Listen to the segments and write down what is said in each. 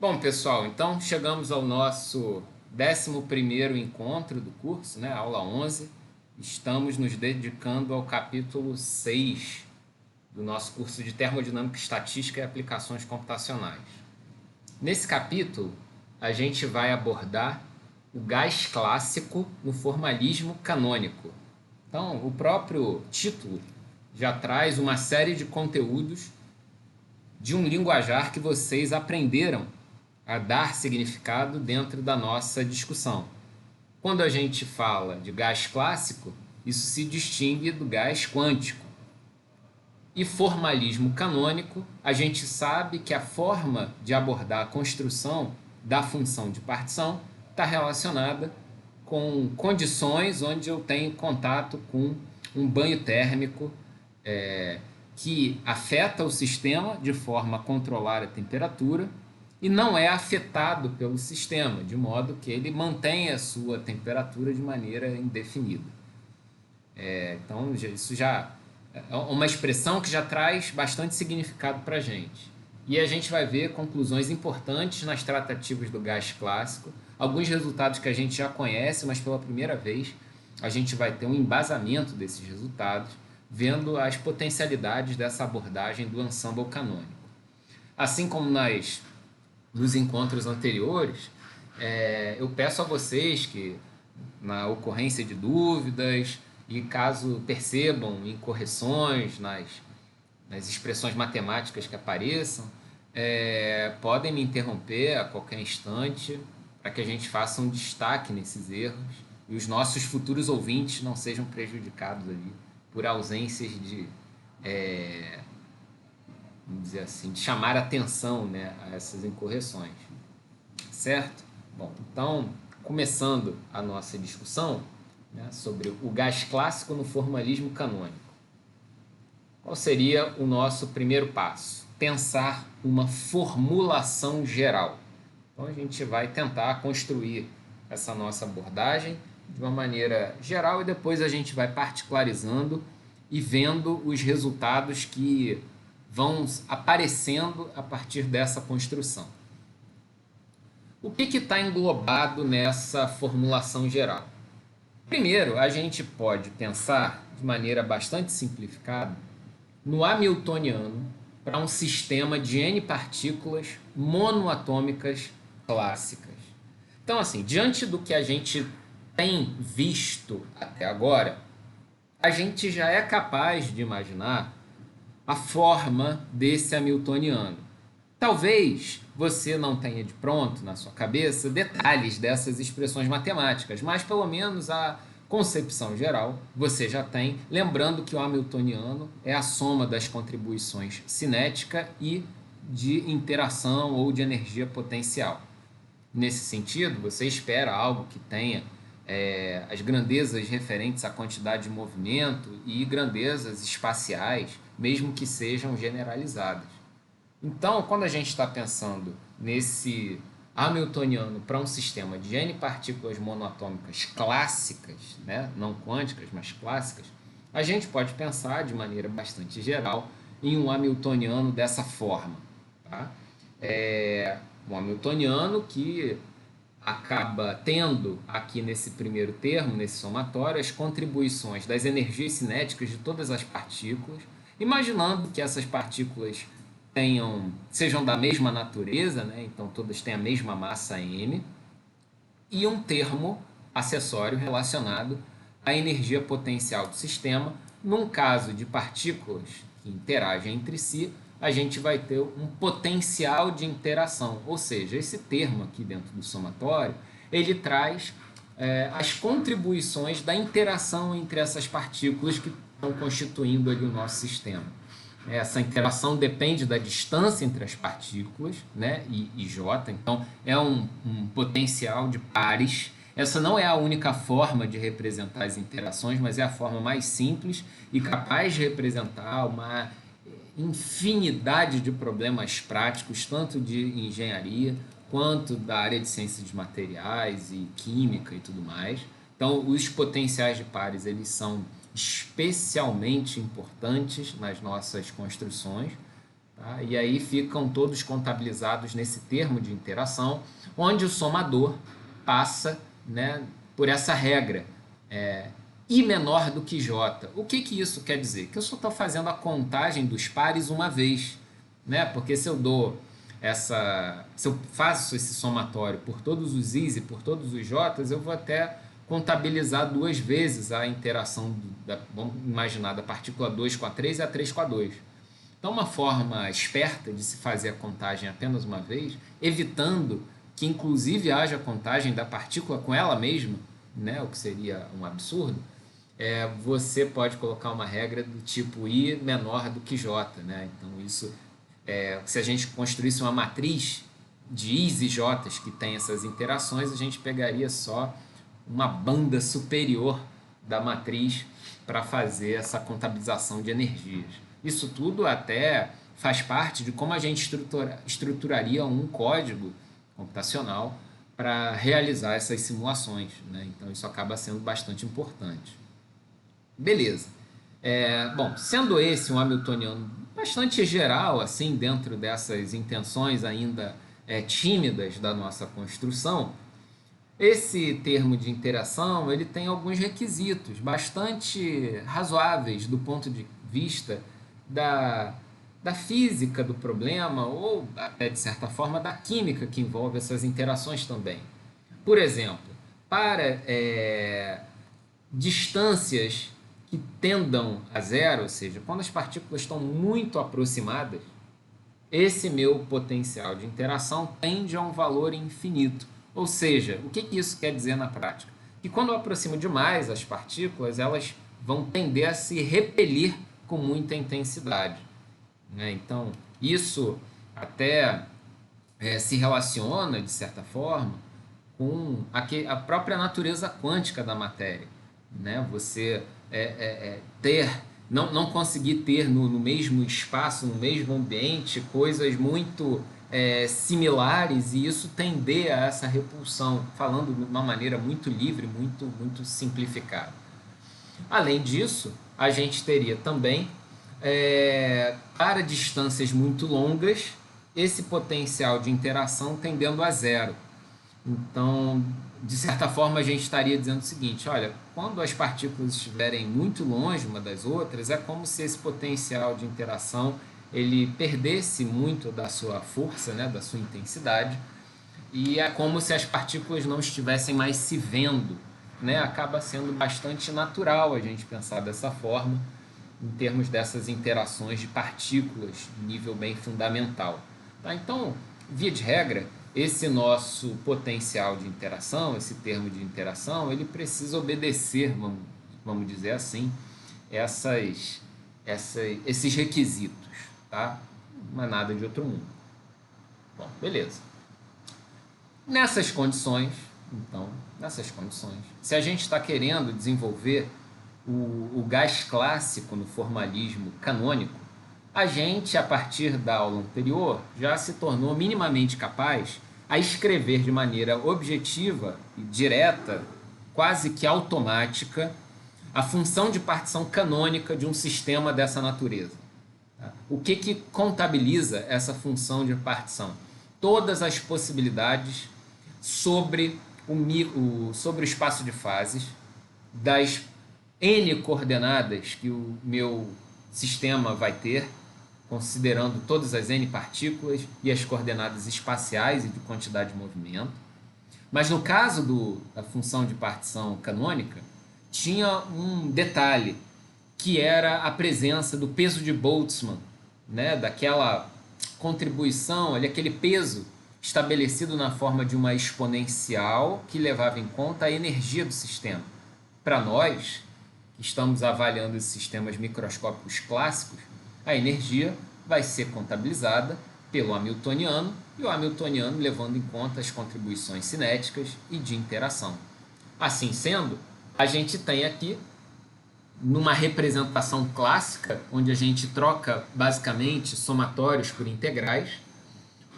Bom, pessoal, então chegamos ao nosso 11º encontro do curso, né? Aula 11. Estamos nos dedicando ao capítulo 6 do nosso curso de Termodinâmica, Estatística e Aplicações Computacionais. Nesse capítulo, a gente vai abordar o gás clássico no formalismo canônico. Então, o próprio título já traz uma série de conteúdos de um linguajar que vocês aprenderam a dar significado dentro da nossa discussão. Quando a gente fala de gás clássico, isso se distingue do gás quântico. E formalismo canônico, a gente sabe que a forma de abordar a construção da função de partição está relacionada com condições onde eu tenho contato com um banho térmico que afeta o sistema de forma a controlar a temperatura e não é afetado pelo sistema, de modo que ele mantém a sua temperatura de maneira indefinida. Então, isso já é uma expressão que já traz bastante significado para a gente. E a gente vai ver conclusões importantes nas tratativas do gás clássico, alguns resultados que a gente já conhece, mas pela primeira vez a gente vai ter um embasamento desses resultados, vendo as potencialidades dessa abordagem do ensemble canônico. Assim como nos encontros anteriores, eu peço a vocês que, na ocorrência de dúvidas e caso percebam incorreções nas expressões matemáticas que apareçam, podem me interromper a qualquer instante para que a gente faça um destaque nesses erros e os nossos futuros ouvintes não sejam prejudicados ali por ausências de, vamos dizer assim, de chamar atenção, né, a essas incorreções. Certo? Bom, então, começando a nossa discussão, né, sobre o gás clássico no formalismo canônico. Qual seria o nosso primeiro passo? Pensar uma formulação geral. Então, a gente vai tentar construir essa nossa abordagem de uma maneira geral e depois a gente vai particularizando e vendo os resultados que vão aparecendo a partir dessa construção. O que está englobado nessa formulação geral? Primeiro, a gente pode pensar de maneira bastante simplificada no hamiltoniano para um sistema de N partículas monoatômicas clássicas. Então, assim, diante do que a gente tem visto até agora, a gente já é capaz de imaginar a forma desse hamiltoniano. Talvez você não tenha de pronto na sua cabeça detalhes dessas expressões matemáticas, mas pelo menos a concepção geral você já tem, lembrando que o hamiltoniano é a soma das contribuições cinética e de interação ou de energia potencial. Nesse sentido, você espera algo que tenha as grandezas referentes à quantidade de movimento e grandezas espaciais, mesmo que sejam generalizadas. Então, quando a gente está pensando nesse hamiltoniano para um sistema de N partículas monoatômicas clássicas, né? Não quânticas, mas clássicas, a gente pode pensar de maneira bastante geral em um hamiltoniano dessa forma. Tá? Um hamiltoniano que acaba tendo aqui nesse primeiro termo, nesse somatório, as contribuições das energias cinéticas de todas as partículas, imaginando que essas partículas sejam da mesma natureza, né? Então todas têm a mesma massa m, e um termo acessório relacionado à energia potencial do sistema. Num caso de partículas que interagem entre si, a gente vai ter um potencial de interação, ou seja, esse termo aqui dentro do somatório, ele traz as contribuições da interação entre essas partículas que estão constituindo ali o nosso sistema. Essa interação depende da distância entre as partículas, né, e J, então é um potencial de pares. Essa não é a única forma de representar as interações, mas é a forma mais simples e capaz de representar uma infinidade de problemas práticos, tanto de engenharia quanto da área de ciências de materiais e química e tudo mais. Então, os potenciais de pares, eles são especialmente importantes nas nossas construções, tá? E aí ficam todos contabilizados nesse termo de interação, onde o somador passa, né, por essa regra, I menor do que J. O que isso quer dizer? Que eu só estou fazendo a contagem dos pares uma vez, né? Porque se eu faço esse somatório por todos os I's e por todos os J's, eu vou até contabilizar duas vezes a interação, vamos imaginar, da partícula 2 com a 3 e a 3 com a 2. Então, uma forma esperta de se fazer a contagem apenas uma vez, evitando que inclusive haja contagem da partícula com ela mesma, né, o que seria um absurdo, você pode colocar uma regra do tipo I menor do que J. Né? Então, se a gente construísse uma matriz de I's e J's que tem essas interações, a gente pegaria só uma banda superior da matriz para fazer essa contabilização de energias. Isso tudo até faz parte de como a gente estruturaria um código computacional para realizar essas simulações, né? Então isso acaba sendo bastante importante. Beleza. Bom, sendo esse um hamiltoniano bastante geral, assim, dentro dessas intenções ainda tímidas da nossa construção, esse termo de interação ele tem alguns requisitos bastante razoáveis do ponto de vista da física do problema ou até de certa forma da química que envolve essas interações também. Por exemplo, para distâncias que tendam a zero, ou seja, quando as partículas estão muito aproximadas, esse meu potencial de interação tende a um valor infinito. Ou seja, o que isso quer dizer na prática? Que quando eu aproximo demais as partículas, elas vão tender a se repelir com muita intensidade, né? Então, isso até se relaciona, de certa forma, com a própria natureza quântica da matéria, né? Você não conseguir ter no mesmo espaço, no mesmo ambiente, coisas muito similares e isso tender a essa repulsão, falando de uma maneira muito livre, muito simplificada. Além disso, a gente teria também, para distâncias muito longas, esse potencial de interação tendendo a zero. Então, de certa forma, a gente estaria dizendo o seguinte: olha, quando as partículas estiverem muito longe uma das outras, é como se esse potencial de interação ele perdesse muito da sua força, né, da sua intensidade, e é como se as partículas não estivessem mais se vendo, né? Acaba sendo bastante natural a gente pensar dessa forma, em termos dessas interações de partículas, nível bem fundamental. Tá? Então, via de regra, esse nosso potencial de interação, esse termo de interação, ele precisa obedecer, vamos dizer assim, esses requisitos, tá? Não é nada de outro mundo. Bom, beleza. Nessas condições, se a gente está querendo desenvolver o gás clássico no formalismo canônico, a gente, a partir da aula anterior, já se tornou minimamente capaz a escrever de maneira objetiva e direta, quase que automática, a função de partição canônica de um sistema dessa natureza. O que contabiliza essa função de partição? Todas as possibilidades sobre o espaço de fases, das N coordenadas que o meu sistema vai ter, considerando todas as N partículas e as coordenadas espaciais e de quantidade de movimento. Mas no caso da função de partição canônica, tinha um detalhe, que era a presença do peso de Boltzmann, né? Daquela contribuição, aquele peso estabelecido na forma de uma exponencial que levava em conta a energia do sistema. Para nós, que estamos avaliando esses sistemas microscópicos clássicos, a energia vai ser contabilizada pelo hamiltoniano, e o hamiltoniano levando em conta as contribuições cinéticas e de interação. Assim sendo, a gente tem aqui, numa representação clássica, onde a gente troca basicamente somatórios por integrais,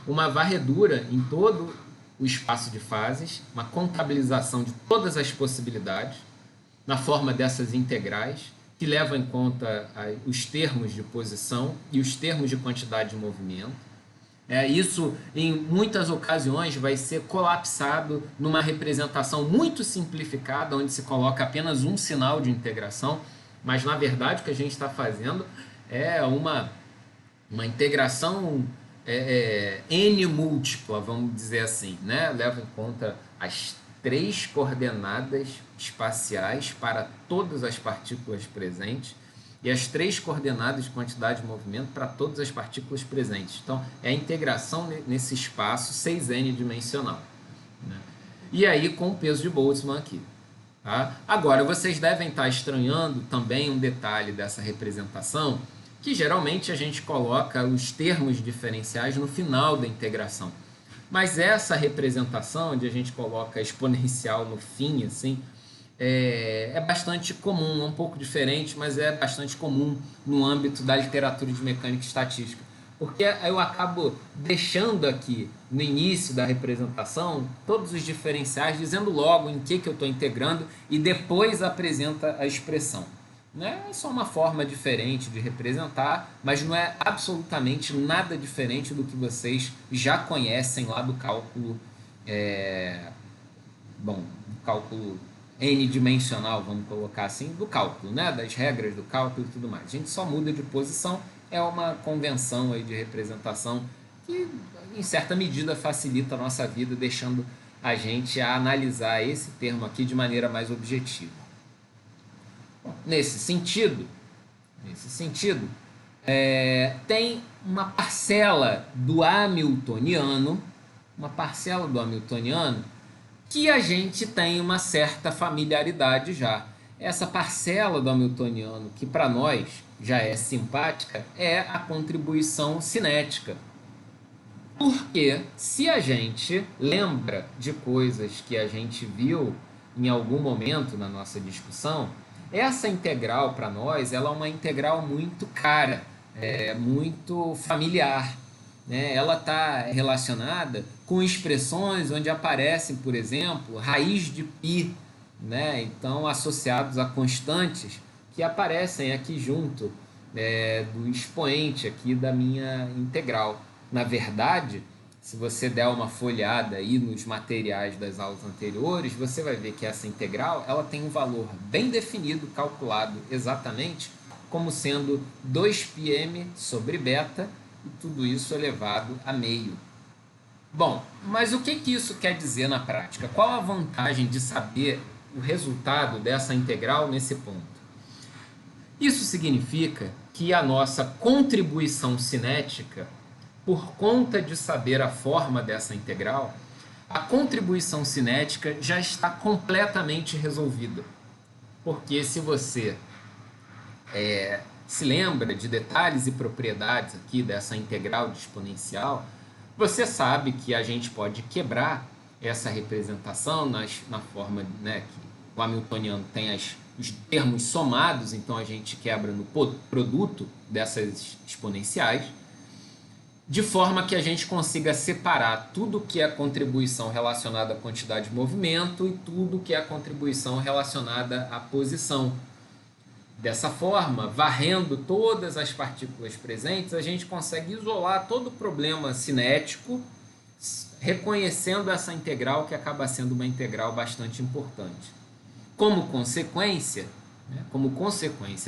uma varredura em todo o espaço de fases, uma contabilização de todas as possibilidades, na forma dessas integrais, que leva em conta os termos de posição e os termos de quantidade de movimento. Isso, em muitas ocasiões, vai ser colapsado numa representação muito simplificada, onde se coloca apenas um sinal de integração, mas, na verdade, o que a gente está fazendo é uma integração N múltipla, vamos dizer assim, né? Leva em conta as 3 coordenadas espaciais para todas as partículas presentes e as 3 coordenadas de quantidade de movimento para todas as partículas presentes. Então, é a integração nesse espaço 6n dimensional, né? E aí, com o peso de Boltzmann aqui. Tá? Agora, vocês devem estar estranhando também um detalhe dessa representação, que geralmente a gente coloca os termos diferenciais no final da integração. Mas essa representação, onde a gente coloca exponencial no fim, assim, é bastante comum, é um pouco diferente, mas é bastante comum no âmbito da literatura de mecânica e estatística. Porque eu acabo deixando aqui, no início da representação, todos os diferenciais, dizendo logo em que eu estou integrando e depois apresenta a expressão. É só uma forma diferente de representar, mas não é absolutamente nada diferente do que vocês já conhecem lá do cálculo, do cálculo n-dimensional, vamos colocar assim, do cálculo, né? Das regras do cálculo e tudo mais. A gente só muda de posição, é uma convenção aí de representação que, em certa medida, facilita a nossa vida, deixando a gente a analisar esse termo aqui de maneira mais objetiva. Nesse sentido, tem uma parcela do Hamiltoniano, que a gente tem uma certa familiaridade já. Essa parcela do Hamiltoniano, que para nós já é simpática, é a contribuição cinética. Porque se a gente lembra de coisas que a gente viu em algum momento na nossa discussão, essa integral para nós ela é uma integral muito cara, muito familiar, né? Ela está relacionada com expressões onde aparecem, por exemplo, raiz de π, né? Então, associados a constantes que aparecem aqui junto do expoente aqui da minha integral. Na verdade, se você der uma folhada aí nos materiais das aulas anteriores, você vai ver que essa integral ela tem um valor bem definido, calculado exatamente como sendo 2πm sobre beta, e tudo isso elevado a meio. Bom, mas o que isso quer dizer na prática? Qual a vantagem de saber o resultado dessa integral nesse ponto? Isso significa que a nossa contribuição cinética, por conta de saber a forma dessa integral, a contribuição cinética já está completamente resolvida. Porque se você se lembra de detalhes e propriedades aqui dessa integral de exponencial, você sabe que a gente pode quebrar essa representação na forma, né, que o hamiltoniano tem os termos somados, então a gente quebra no produto dessas exponenciais, de forma que a gente consiga separar tudo que é contribuição relacionada à quantidade de movimento e tudo que é contribuição relacionada à posição. Dessa forma, varrendo todas as partículas presentes, a gente consegue isolar todo o problema cinético, reconhecendo essa integral que acaba sendo uma integral bastante importante. Como consequência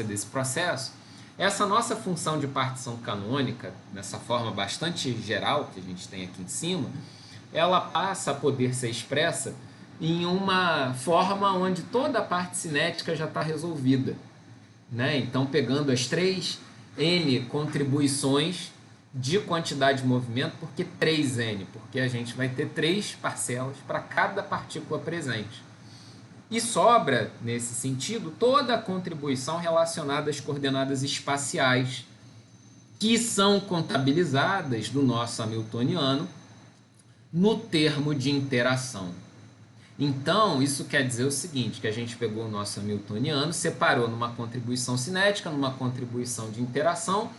desse processo, essa nossa função de partição canônica, nessa forma bastante geral que a gente tem aqui em cima, ela passa a poder ser expressa em uma forma onde toda a parte cinética já está resolvida, né? Então, pegando as 3 N contribuições de quantidade de movimento, por que 3N? Porque a gente vai ter 3 parcelas para cada partícula presente. E sobra, nesse sentido, toda a contribuição relacionada às coordenadas espaciais, que são contabilizadas do nosso hamiltoniano no termo de interação. Então, isso quer dizer o seguinte, que a gente pegou o nosso hamiltoniano, separou numa contribuição cinética, numa contribuição de interação,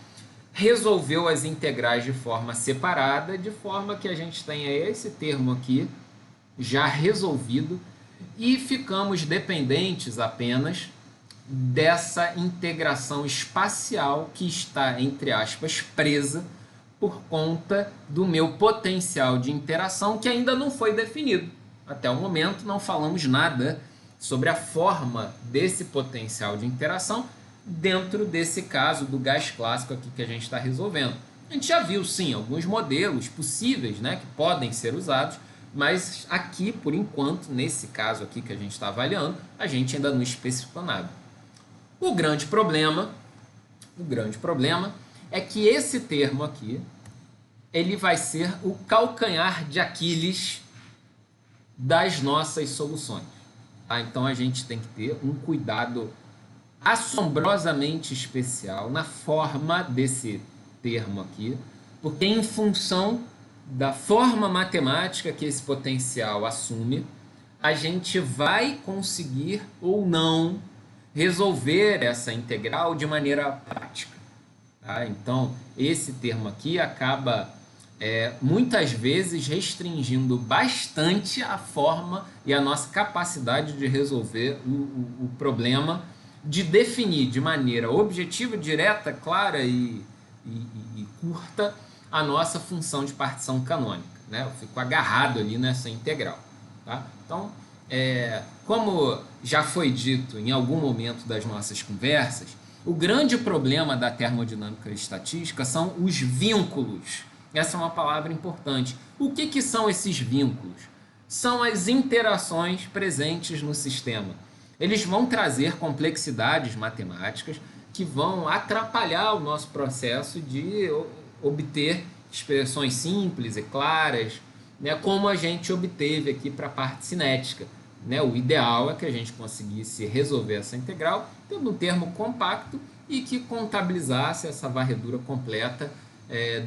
resolveu as integrais de forma separada, de forma que a gente tenha esse termo aqui já resolvido, e ficamos dependentes apenas dessa integração espacial que está, entre aspas, presa por conta do meu potencial de interação que ainda não foi definido. Até o momento não falamos nada sobre a forma desse potencial de interação dentro desse caso do gás clássico aqui que a gente está resolvendo. A gente já viu, sim, alguns modelos possíveis, né, que podem ser usados, mas aqui, por enquanto, nesse caso aqui que a gente está avaliando, a gente ainda não especificou nada. O grande problema é que esse termo aqui, ele vai ser o calcanhar de Aquiles das nossas soluções. Tá? Então a gente tem que ter um cuidado assombrosamente especial na forma desse termo aqui, porque em função da forma matemática que esse potencial assume, a gente vai conseguir ou não resolver essa integral de maneira prática. Tá? Então, esse termo aqui acaba muitas vezes restringindo bastante a forma e a nossa capacidade de resolver o problema, de definir de maneira objetiva, direta, clara e curta a nossa função de partição canônica. Né? Eu fico agarrado ali nessa integral. Tá? Então, como já foi dito em algum momento das nossas conversas, o grande problema da termodinâmica estatística são os vínculos. Essa é uma palavra importante. O que são esses vínculos? São as interações presentes no sistema. Eles vão trazer complexidades matemáticas que vão atrapalhar o nosso processo de obter expressões simples e claras, né, como a gente obteve aqui para a parte cinética. Né? O ideal é que a gente conseguisse resolver essa integral tendo um termo compacto e que contabilizasse essa varredura completa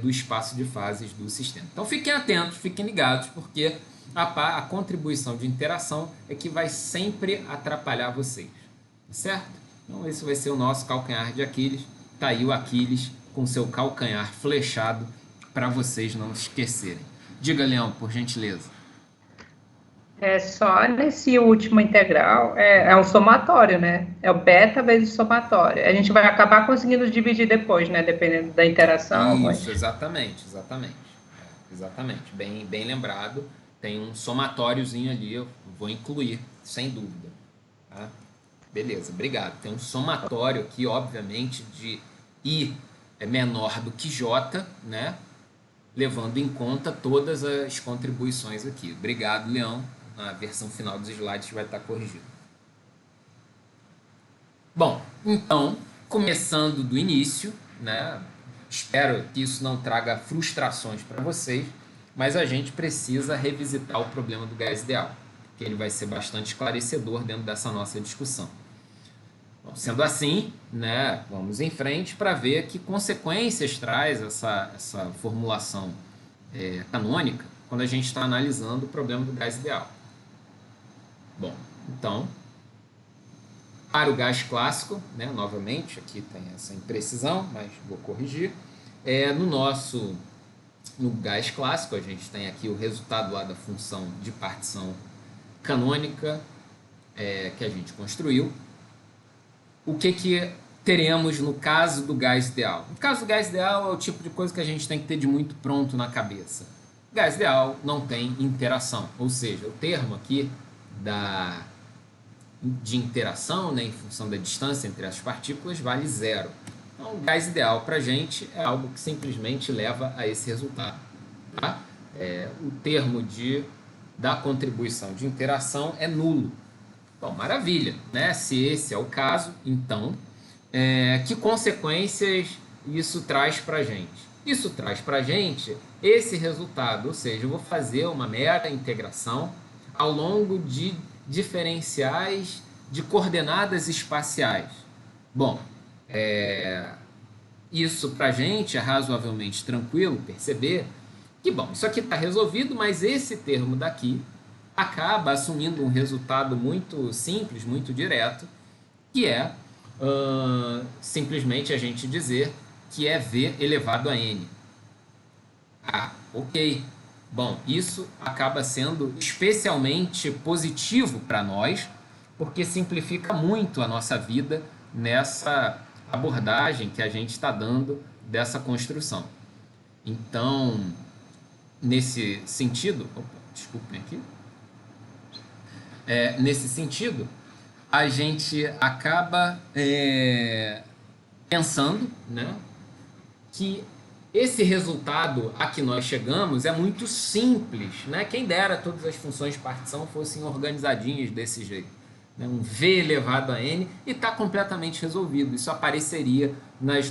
do espaço de fases do sistema. Então fiquem atentos, fiquem ligados, porque a contribuição de interação é que vai sempre atrapalhar vocês, certo? Então esse vai ser o nosso calcanhar de Aquiles. Tá aí o Aquiles com seu calcanhar flechado para vocês não esquecerem. Diga, Leão, por gentileza. Só nesse último integral, é um somatório, né? É o beta vezes somatório. A gente vai acabar conseguindo dividir depois, né? Dependendo da interação. Isso, exatamente. Exatamente. Bem lembrado. Tem um somatóriozinho ali, eu vou incluir, sem dúvida. Tá? Beleza, obrigado. Tem um somatório aqui, obviamente, de I é menor do que J, né? Levando em conta todas as contribuições aqui. Obrigado, Leão. A versão final dos slides vai estar corrigida. Bom, então, começando do início, né? Espero que isso não traga frustrações para vocês, mas a gente precisa revisitar o problema do gás ideal, porque ele vai ser bastante esclarecedor dentro dessa nossa discussão. Bom, sendo assim, né, vamos em frente para ver que consequências traz essa formulação canônica quando a gente está analisando o problema do gás ideal. Bom, então, para o gás clássico, né, novamente, aqui tem essa imprecisão, mas vou corrigir. No gás clássico, a gente tem aqui o resultado lá da função de partição canônica que a gente construiu. O que teremos no caso do gás ideal? No caso do gás ideal, é o tipo de coisa que a gente tem que ter de muito pronto na cabeça. O gás ideal não tem interação, ou seja, o termo aqui de interação, né, em função da distância entre as partículas, vale zero. Então, o gás ideal para a gente é algo que simplesmente leva a esse resultado. Tá? O termo da contribuição de interação é nulo. Bom, maravilha, né? Se esse é o caso, então, que consequências isso traz para a gente? Isso traz para a gente esse resultado, ou seja, eu vou fazer uma mera integração ao longo de diferenciais de coordenadas espaciais. Bom, isso para a gente é razoavelmente tranquilo perceber que, bom, isso aqui está resolvido, mas esse termo daqui acaba assumindo um resultado muito simples, muito direto, que é simplesmente a gente dizer que é V elevado a N. Ok. Bom, isso acaba sendo especialmente positivo para nós, porque simplifica muito a nossa vida nessa abordagem que a gente está dando dessa construção. Então, nesse sentido, desculpem aqui, nesse sentido, a gente acaba pensando, né, que esse resultado a que nós chegamos é muito simples, né? Quem dera todas as funções de partição fossem organizadinhas desse jeito, né? Um V elevado a n e está completamente resolvido. Isso apareceria nos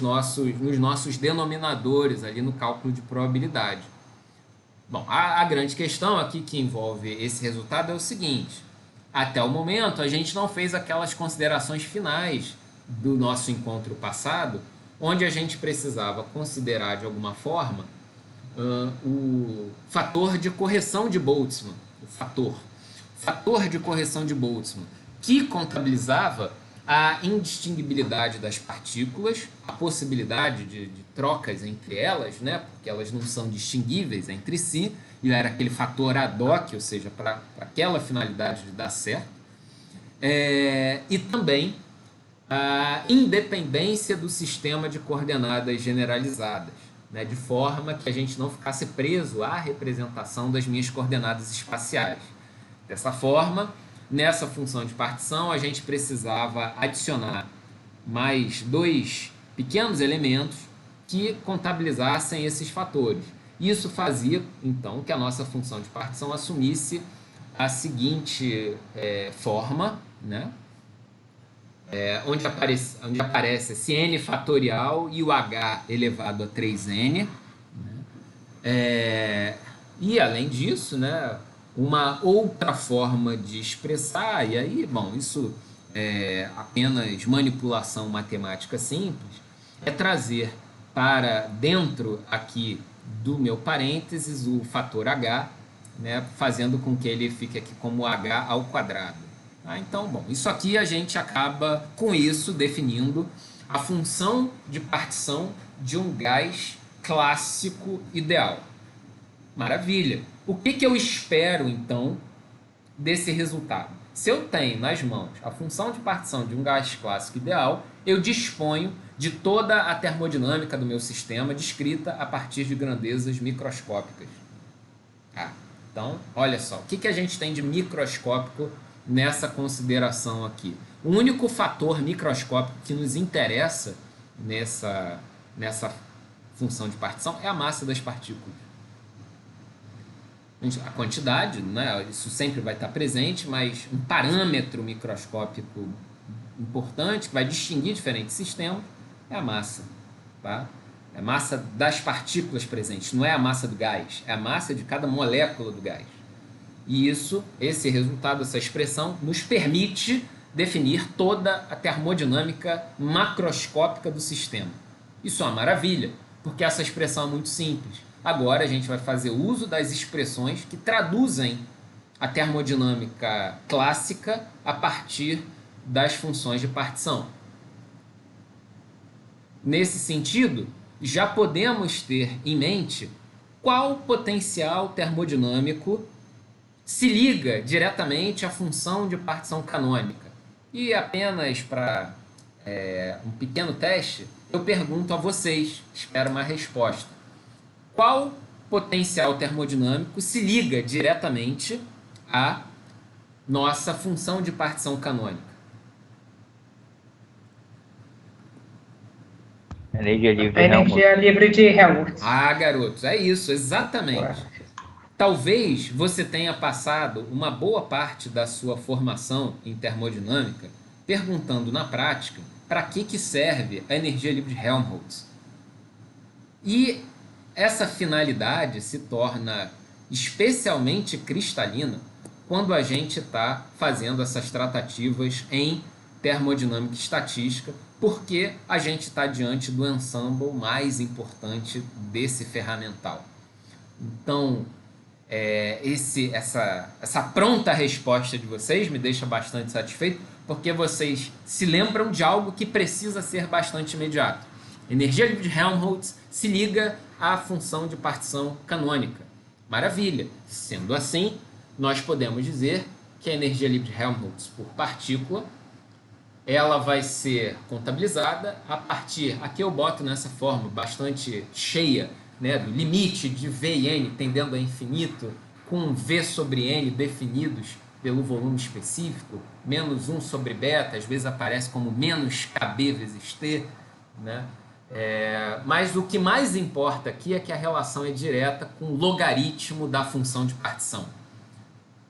nossos denominadores ali no cálculo de probabilidade. Bom, a grande questão aqui que envolve esse resultado é o seguinte: até o momento a gente não fez aquelas considerações finais do nosso encontro passado, onde a gente precisava considerar de alguma forma o fator de correção de Boltzmann, o fator de correção de Boltzmann, que contabilizava a indistinguibilidade das partículas, a possibilidade de trocas entre elas, né, porque elas não são distinguíveis entre si, e era aquele fator ad hoc, ou seja, para aquela finalidade de dar certo, e também a independência do sistema de coordenadas generalizadas, né, de forma que a gente não ficasse preso à representação das minhas coordenadas espaciais. Dessa forma, nessa função de partição, a gente precisava adicionar mais 2 pequenos elementos que contabilizassem esses fatores. Isso fazia, então, que a nossa função de partição assumisse a seguinte forma, né? Onde aparece esse n fatorial e o h elevado a 3n. Né? E, além disso, né, uma outra forma de expressar, e aí, bom, isso é apenas manipulação matemática simples, é trazer para dentro aqui do meu parênteses o fator h, né, fazendo com que ele fique aqui como h ao quadrado. Então, bom, isso aqui a gente acaba com isso definindo a função de partição de um gás clássico ideal. Maravilha! O que eu espero, então, desse resultado? Se eu tenho nas mãos a função de partição de um gás clássico ideal, eu disponho de toda a termodinâmica do meu sistema descrita a partir de grandezas microscópicas. Então, olha só, o que a gente tem de microscópico nessa consideração aqui? O único fator microscópico que nos interessa nessa função de partição é a massa das partículas. A quantidade, né, isso sempre vai estar presente, mas um parâmetro microscópico importante que vai distinguir diferentes sistemas é a massa. Tá? É a massa das partículas presentes, não é a massa do gás, é a massa de cada molécula do gás. E esse resultado, essa expressão, nos permite definir toda a termodinâmica macroscópica do sistema. Isso é uma maravilha, porque essa expressão é muito simples. Agora a gente vai fazer uso das expressões que traduzem a termodinâmica clássica a partir das funções de partição. Nesse sentido, já podemos ter em mente qual potencial termodinâmico se liga diretamente à função de partição canônica. E apenas para um pequeno teste, eu pergunto a vocês, espero uma resposta. Qual potencial termodinâmico se liga diretamente à nossa função de partição canônica? Energia livre de Helmholtz. Garotos, é isso, exatamente. Talvez você tenha passado uma boa parte da sua formação em termodinâmica perguntando na prática para que serve a energia livre de Helmholtz. E essa finalidade se torna especialmente cristalina quando a gente está fazendo essas tratativas em termodinâmica e estatística, porque a gente está diante do ensemble mais importante desse ferramental. Então, essa pronta resposta de vocês me deixa bastante satisfeito, porque vocês se lembram de algo que precisa ser bastante imediato. Energia livre de Helmholtz se liga à função de partição canônica. Maravilha! Sendo assim, nós podemos dizer que é a energia livre de Helmholtz por partícula, ela vai ser contabilizada a partir, aqui eu boto nessa forma bastante cheia, né, do limite de V e N tendendo a infinito, com V sobre N definidos pelo volume específico, menos 1 sobre beta, às vezes aparece como menos KB vezes T, né? Mas o que mais importa aqui é que a relação é direta com o logaritmo da função de partição.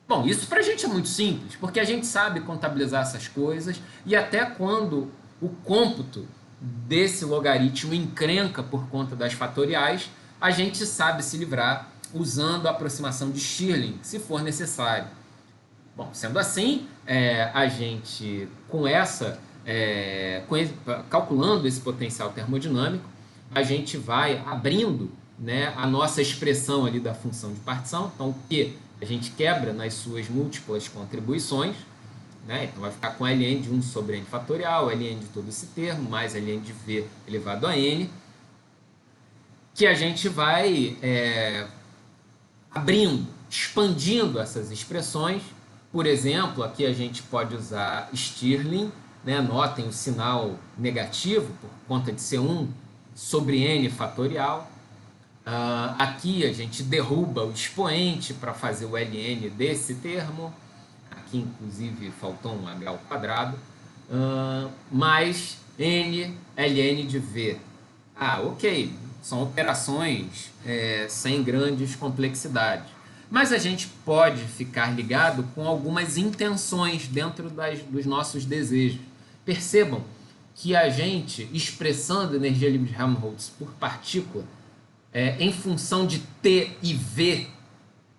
Bom, isso para a gente é muito simples, porque a gente sabe contabilizar essas coisas e até quando o cômputo desse logaritmo encrenca por conta das fatoriais, a gente sabe se livrar usando a aproximação de Stirling, se for necessário. Bom, sendo assim, a gente, calculando esse potencial termodinâmico, a gente vai abrindo, né, a nossa expressão ali da função de partição, então o que a gente quebra nas suas múltiplas contribuições, né? Então vai ficar com ln de 1 sobre n fatorial, ln de todo esse termo, mais ln de v elevado a n, que a gente vai abrindo, expandindo essas expressões. Por exemplo, aqui a gente pode usar Stirling, né? Notem o sinal negativo por conta de ser 1 sobre n fatorial. Aqui a gente derruba o expoente para fazer o ln desse termo. Aqui, inclusive, faltou um h ao quadrado. Mais n ln de v. Ok. São operações sem grandes complexidades. Mas a gente pode ficar ligado com algumas intenções dentro dos nossos desejos. Percebam que a gente, expressando energia livre de Helmholtz por partícula, em função de T e V,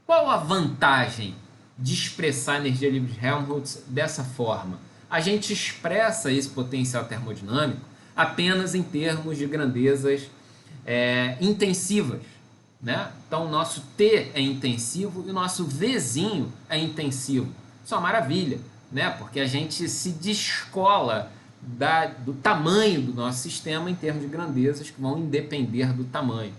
qual a vantagem de expressar a energia livre de Helmholtz dessa forma? A gente expressa esse potencial termodinâmico apenas em termos de grandezas intensivas, né? Então o nosso T é intensivo e o nosso Vzinho é intensivo. Isso é uma maravilha, né? Porque a gente se descola do tamanho do nosso sistema em termos de grandezas que vão independer do tamanho.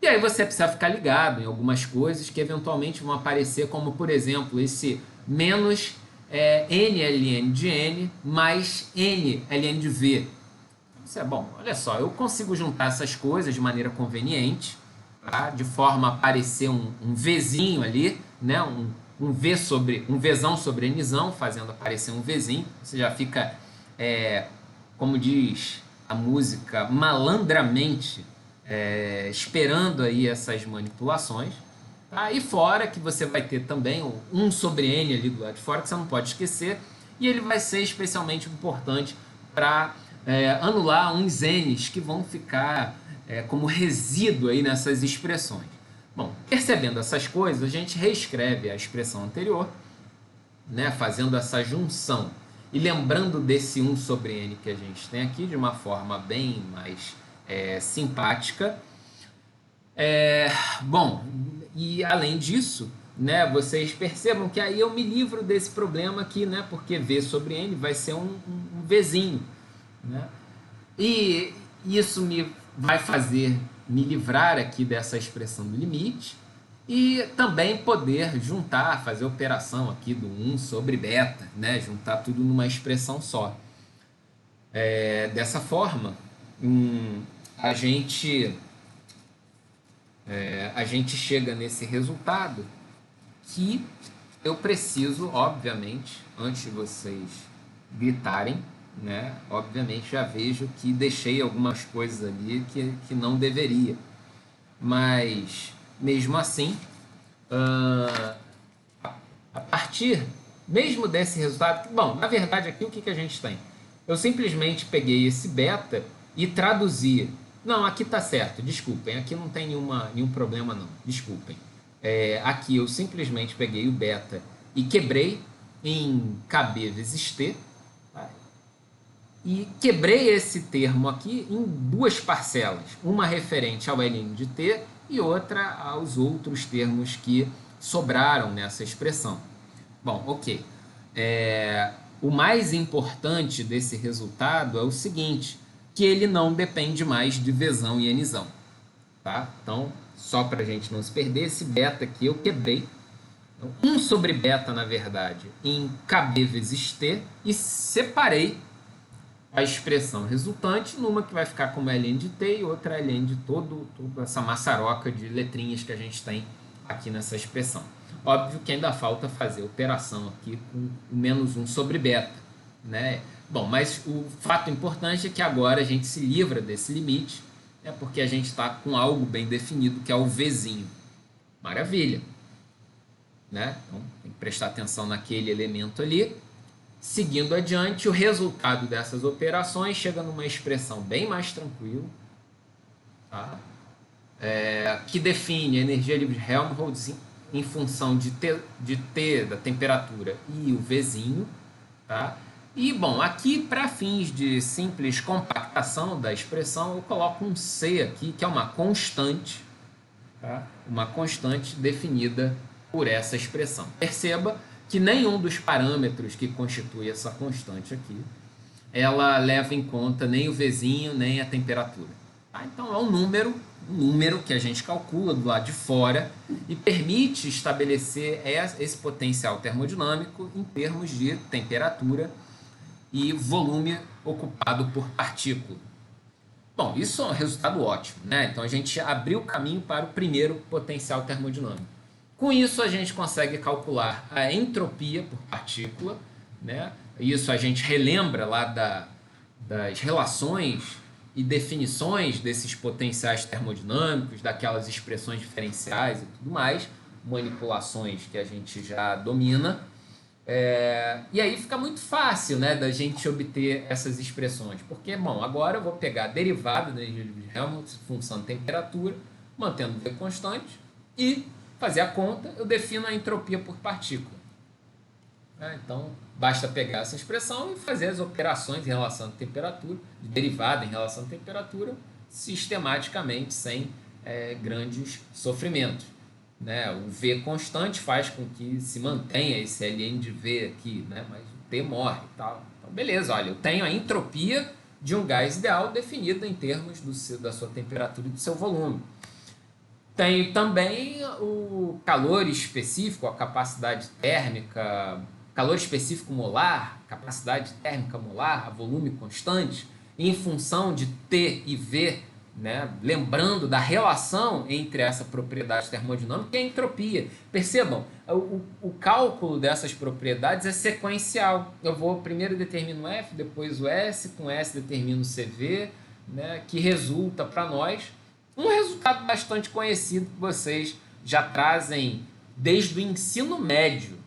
E aí você precisa ficar ligado em algumas coisas que eventualmente vão aparecer, como por exemplo esse menos n ln de n mais n ln de v. Isso é bom, olha só, eu consigo juntar essas coisas de maneira conveniente, tá? De forma a aparecer um Vzinho ali, né? um Vzão sobre Nzão, fazendo aparecer um Vzinho. Você já fica, como diz a música, malandramente esperando aí essas manipulações. Tá? E fora que você vai ter também o 1 sobre n ali do lado de fora, que você não pode esquecer, e ele vai ser especialmente importante para anular uns n's que vão ficar como resíduo aí nessas expressões. Bom, percebendo essas coisas, a gente reescreve a expressão anterior, né, fazendo essa junção e lembrando desse 1 sobre n que a gente tem aqui de uma forma bem mais simpática. Bom, e além disso, né, vocês percebam que aí eu me livro desse problema aqui, né, porque V sobre N vai ser um Vzinho, né? E isso vai fazer me livrar aqui dessa expressão do limite e também poder juntar, fazer a operação aqui do 1 sobre beta, né, juntar tudo numa expressão só. Dessa forma, a gente chega nesse resultado que eu preciso, obviamente, antes de vocês gritarem, né, obviamente já vejo que deixei algumas coisas ali que não deveria. Mas, mesmo assim, a partir mesmo desse resultado... Bom, na verdade aqui o que a gente tem? Eu simplesmente peguei esse beta e traduzi. Não, aqui está certo, desculpem, aqui não tem nenhum problema não, desculpem. Aqui eu simplesmente peguei o beta e quebrei em KB vezes T, tá? E quebrei esse termo aqui em duas parcelas, uma referente ao ln de T e outra aos outros termos que sobraram nessa expressão. Bom, ok. O mais importante desse resultado é o seguinte, que ele não depende mais de Vzão e Nzão. Tá? Então, só para a gente não se perder, esse beta aqui eu quebrei, Então, 1 sobre beta, na verdade, em KB vezes T, e separei a expressão resultante numa que vai ficar como ln de T e outra ln de toda essa maçaroca de letrinhas que a gente tem aqui nessa expressão. Óbvio que ainda falta fazer a operação aqui com o menos 1 sobre beta, né? Bom, mas o fato importante é que agora a gente se livra desse limite, né, porque a gente está com algo bem definido, que é o Vzinho. Maravilha! Né? Então, tem que prestar atenção naquele elemento ali. Seguindo adiante, o resultado dessas operações chega numa expressão bem mais tranquila, tá? Que define a energia livre de Helmholtz em função de T da temperatura e o Vzinho. Tá? E, bom, aqui para fins de simples compactação da expressão, eu coloco um C aqui, que é uma constante, tá? Uma constante definida por essa expressão. Perceba que nenhum dos parâmetros que constitui essa constante aqui, ela leva em conta nem o Vzinho, nem a temperatura. Tá? Então, é um número que a gente calcula do lado de fora e permite estabelecer esse potencial termodinâmico em termos de temperatura e volume ocupado por partícula. Bom, isso é um resultado ótimo, né? Então, a gente abriu o caminho para o primeiro potencial termodinâmico. Com isso, a gente consegue calcular a entropia por partícula, né? Isso a gente relembra lá das relações e definições desses potenciais termodinâmicos, daquelas expressões diferenciais e tudo mais, manipulações que a gente já domina. E aí fica muito fácil, né, da gente obter essas expressões, porque, bom, agora eu vou pegar a derivada da energia de Helmholtz, função de temperatura, mantendo o V constante, e fazer a conta, eu defino a entropia por partícula. Então, basta pegar essa expressão e fazer as operações em relação à temperatura, de derivada em relação à temperatura, sistematicamente, sem grandes sofrimentos. Né? O V constante faz com que se mantenha esse ln de V aqui, né? Mas o T morre e tal. Então, beleza, olha, eu tenho a entropia de um gás ideal definida em termos da sua temperatura e do seu volume. Tenho também o calor específico, a capacidade térmica, calor específico molar, capacidade térmica molar, a volume constante, em função de T e V, né? Lembrando da relação entre essa propriedade termodinâmica e a entropia. Percebam, o cálculo dessas propriedades é sequencial. Eu vou primeiro determino F, depois o S, com S determino CV, né? Que resulta para nós um resultado bastante conhecido que vocês já trazem desde o ensino médio.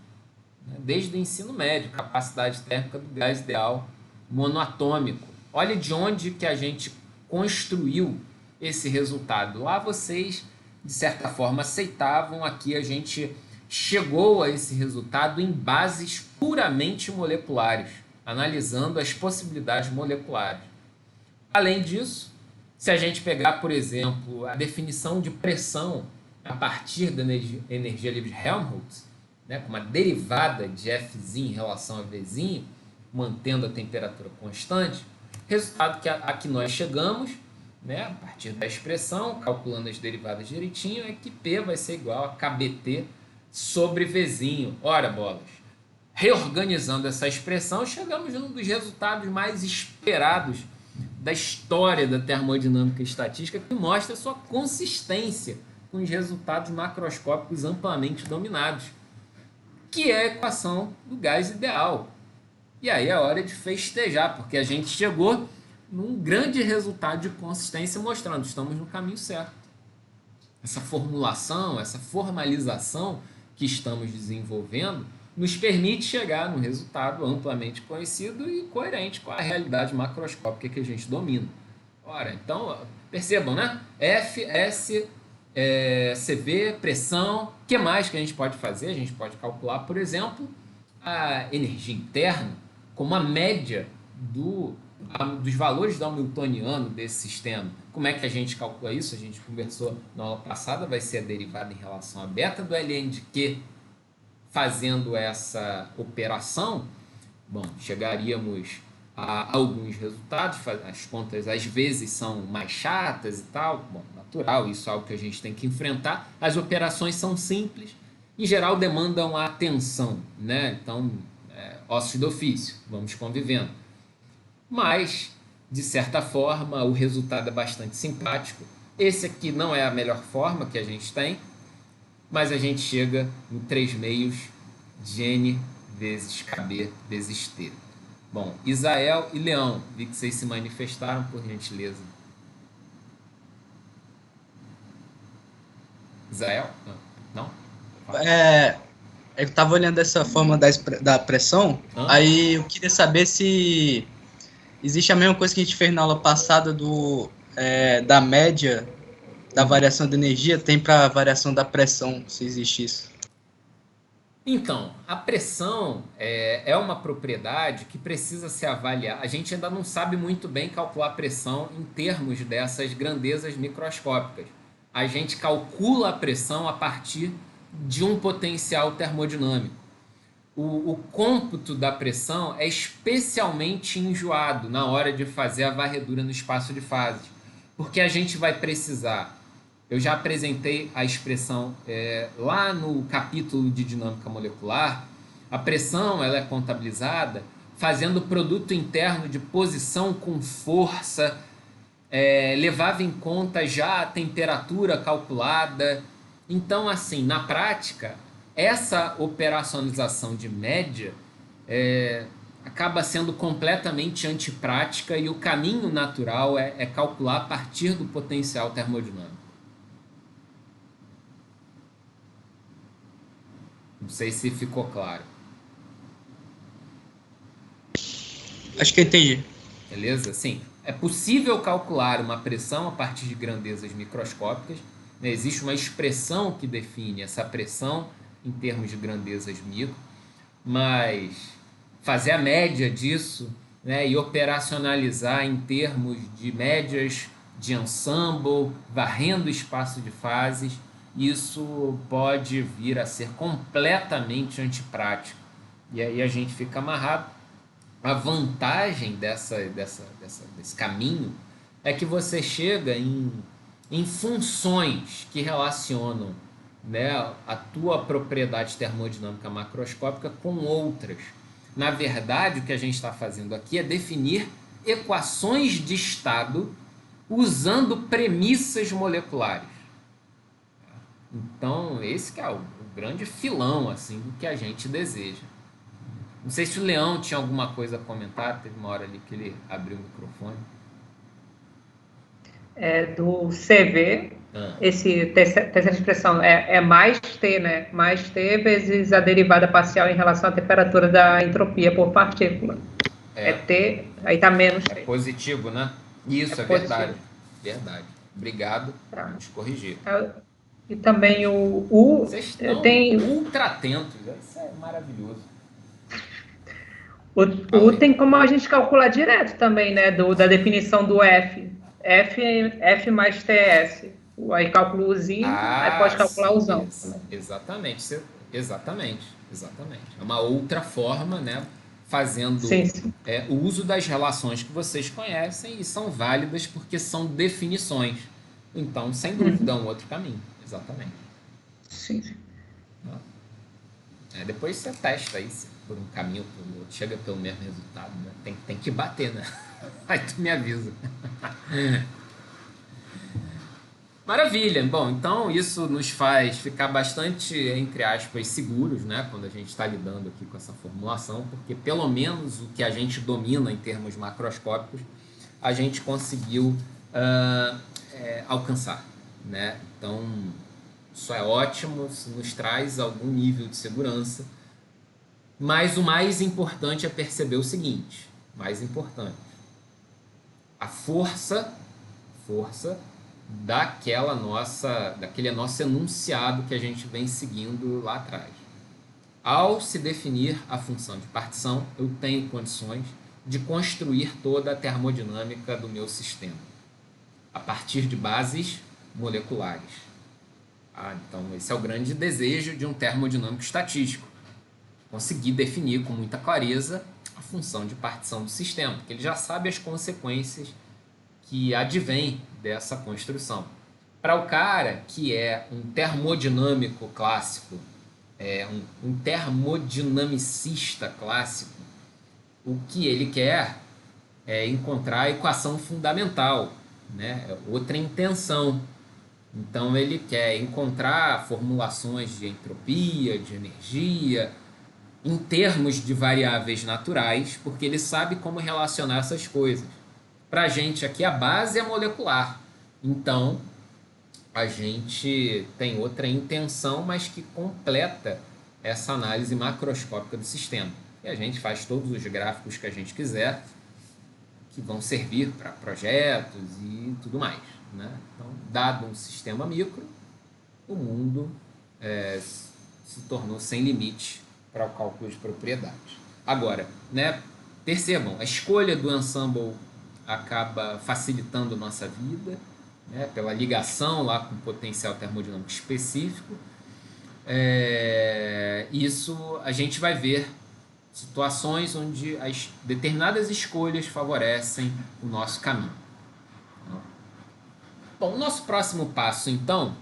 Né? Desde o ensino médio, capacidade térmica do gás ideal monoatômico. Olha de onde que a gente construiu esse resultado. Lá vocês, de certa forma, aceitavam, aqui a gente chegou a esse resultado em bases puramente moleculares, analisando as possibilidades moleculares. Além disso, se a gente pegar, por exemplo, a definição de pressão a partir da energia livre de Helmholtz, né, com uma derivada de Fzinho em relação a Vzinho, mantendo a temperatura constante, resultado que a que nós chegamos, né, a partir da expressão, calculando as derivadas direitinho, é que P vai ser igual a KBT sobre Vzinho. Ora, bolas! Reorganizando essa expressão, chegamos num dos resultados mais esperados da história da termodinâmica estatística, que mostra sua consistência com os resultados macroscópicos amplamente dominados, que é a equação do gás ideal. E aí é hora de festejar, porque a gente chegou num grande resultado de consistência, mostrando que estamos no caminho certo. Essa formulação, essa formalização que estamos desenvolvendo nos permite chegar num resultado amplamente conhecido e coerente com a realidade macroscópica que a gente domina. Ora, então, percebam, né? F, S, CV, pressão. O que mais que a gente pode fazer? A gente pode calcular, por exemplo, a energia interna como a média dos valores da Hamiltoniano desse sistema. Como é que a gente calcula isso? A gente conversou na aula passada, vai ser a derivada em relação a beta do ln de Q. Fazendo essa operação, bom, chegaríamos a alguns resultados, as contas às vezes são mais chatas e tal, bom, natural, isso é algo que a gente tem que enfrentar, as operações são simples, em geral demandam a atenção, né? Então, ossos do ofício, vamos convivendo. Mas, de certa forma, o resultado é bastante simpático. Esse aqui não é a melhor forma que a gente tem, mas a gente chega em 3 meios de N vezes KB vezes T. Bom, Isael e Leão, vi que vocês se manifestaram, por gentileza. Isael? Não? É, eu estava olhando essa forma da pressão, aí eu queria saber se existe a mesma coisa que a gente fez na aula passada da média da variação da energia, tem para a variação da pressão, se existe isso. Então, a pressão é uma propriedade que precisa ser avaliada. A gente ainda não sabe muito bem calcular a pressão em termos dessas grandezas microscópicas. A gente calcula a pressão a partir de um potencial termodinâmico. O cômputo da pressão é especialmente enjoado na hora de fazer a varredura no espaço de fases, porque a gente vai precisar. Eu já apresentei a expressão lá no capítulo de dinâmica molecular. A pressão ela é contabilizada fazendo o produto interno de posição com força, levava em conta já a temperatura calculada. Então, assim, na prática, essa operacionalização de média acaba sendo completamente antiprática e o caminho natural é calcular a partir do potencial termodinâmico. Não sei se ficou claro. Acho que eu entendi. Beleza? Sim, é possível calcular uma pressão a partir de grandezas microscópicas, né? Existe uma expressão que define essa pressão em termos de grandezas micro, mas fazer a média disso, né, e operacionalizar em termos de médias de ensemble, varrendo o espaço de fases, isso pode vir a ser completamente antiprático. E aí a gente fica amarrado. A vantagem desse caminho é que você chega em funções que relacionam, né, a tua propriedade termodinâmica macroscópica com outras. Na verdade, o que a gente está fazendo aqui é definir equações de estado usando premissas moleculares. Então, esse que é o grande filão assim, do que a gente deseja. Não sei se o Leão tinha alguma coisa a comentar, teve uma hora ali que ele abriu o microfone. Do CV, terceira expressão é mais T, né? Mais T vezes a derivada parcial em relação à temperatura da entropia por partícula. T, aí tá menos T. É positivo, né? Isso, é verdade. Verdade. Obrigado por nos corrigir. E também o U... Vocês estão ultra atentos, isso é maravilhoso. O tem como a gente calcular direto também, né? Da definição do F. F mais TS. Aí calcula o usinho, aí pode calcular o usão. Exatamente. É uma outra forma, né? Fazendo o uso das relações que vocês conhecem e são válidas porque são definições. Então, sem dúvida, é um outro caminho. Exatamente. Sim. Depois você testa isso por um caminho, por outro, chega pelo mesmo resultado, né? Tem que bater, né? Aí tu me avisa. Maravilha! Bom, então isso nos faz ficar bastante, entre aspas, seguros, né? Quando a gente está lidando aqui com essa formulação, porque pelo menos o que a gente domina em termos macroscópicos, a gente conseguiu alcançar, né? Então, isso é ótimo, isso nos traz algum nível de segurança. Mas o mais importante é perceber o seguinte, a força daquele nosso enunciado que a gente vem seguindo lá atrás. Ao se definir a função de partição, eu tenho condições de construir toda a termodinâmica do meu sistema, a partir de bases moleculares. Então, esse é o grande desejo de um termodinâmico estatístico. Conseguir definir com muita clareza a função de partição do sistema, porque ele já sabe as consequências que advêm dessa construção. Para o cara que é um termodinâmico clássico, um termodinamicista clássico, o que ele quer é encontrar a equação fundamental, né? Outra intenção. Então ele quer encontrar formulações de entropia, de energia, em termos de variáveis naturais, porque ele sabe como relacionar essas coisas. Para a gente aqui a base é molecular. Então a gente tem outra intenção, mas que completa essa análise macroscópica do sistema. E a gente faz todos os gráficos que a gente quiser, que vão servir para projetos e tudo mais, né? Então, dado um sistema micro, o mundo se tornou sem limite para o cálculo de propriedades. Agora, né, percebam, a escolha do ensemble acaba facilitando nossa vida, né, pela ligação lá com o potencial termodinâmico específico. Isso a gente vai ver situações onde as determinadas escolhas favorecem o nosso caminho. Bom, o nosso próximo passo, então,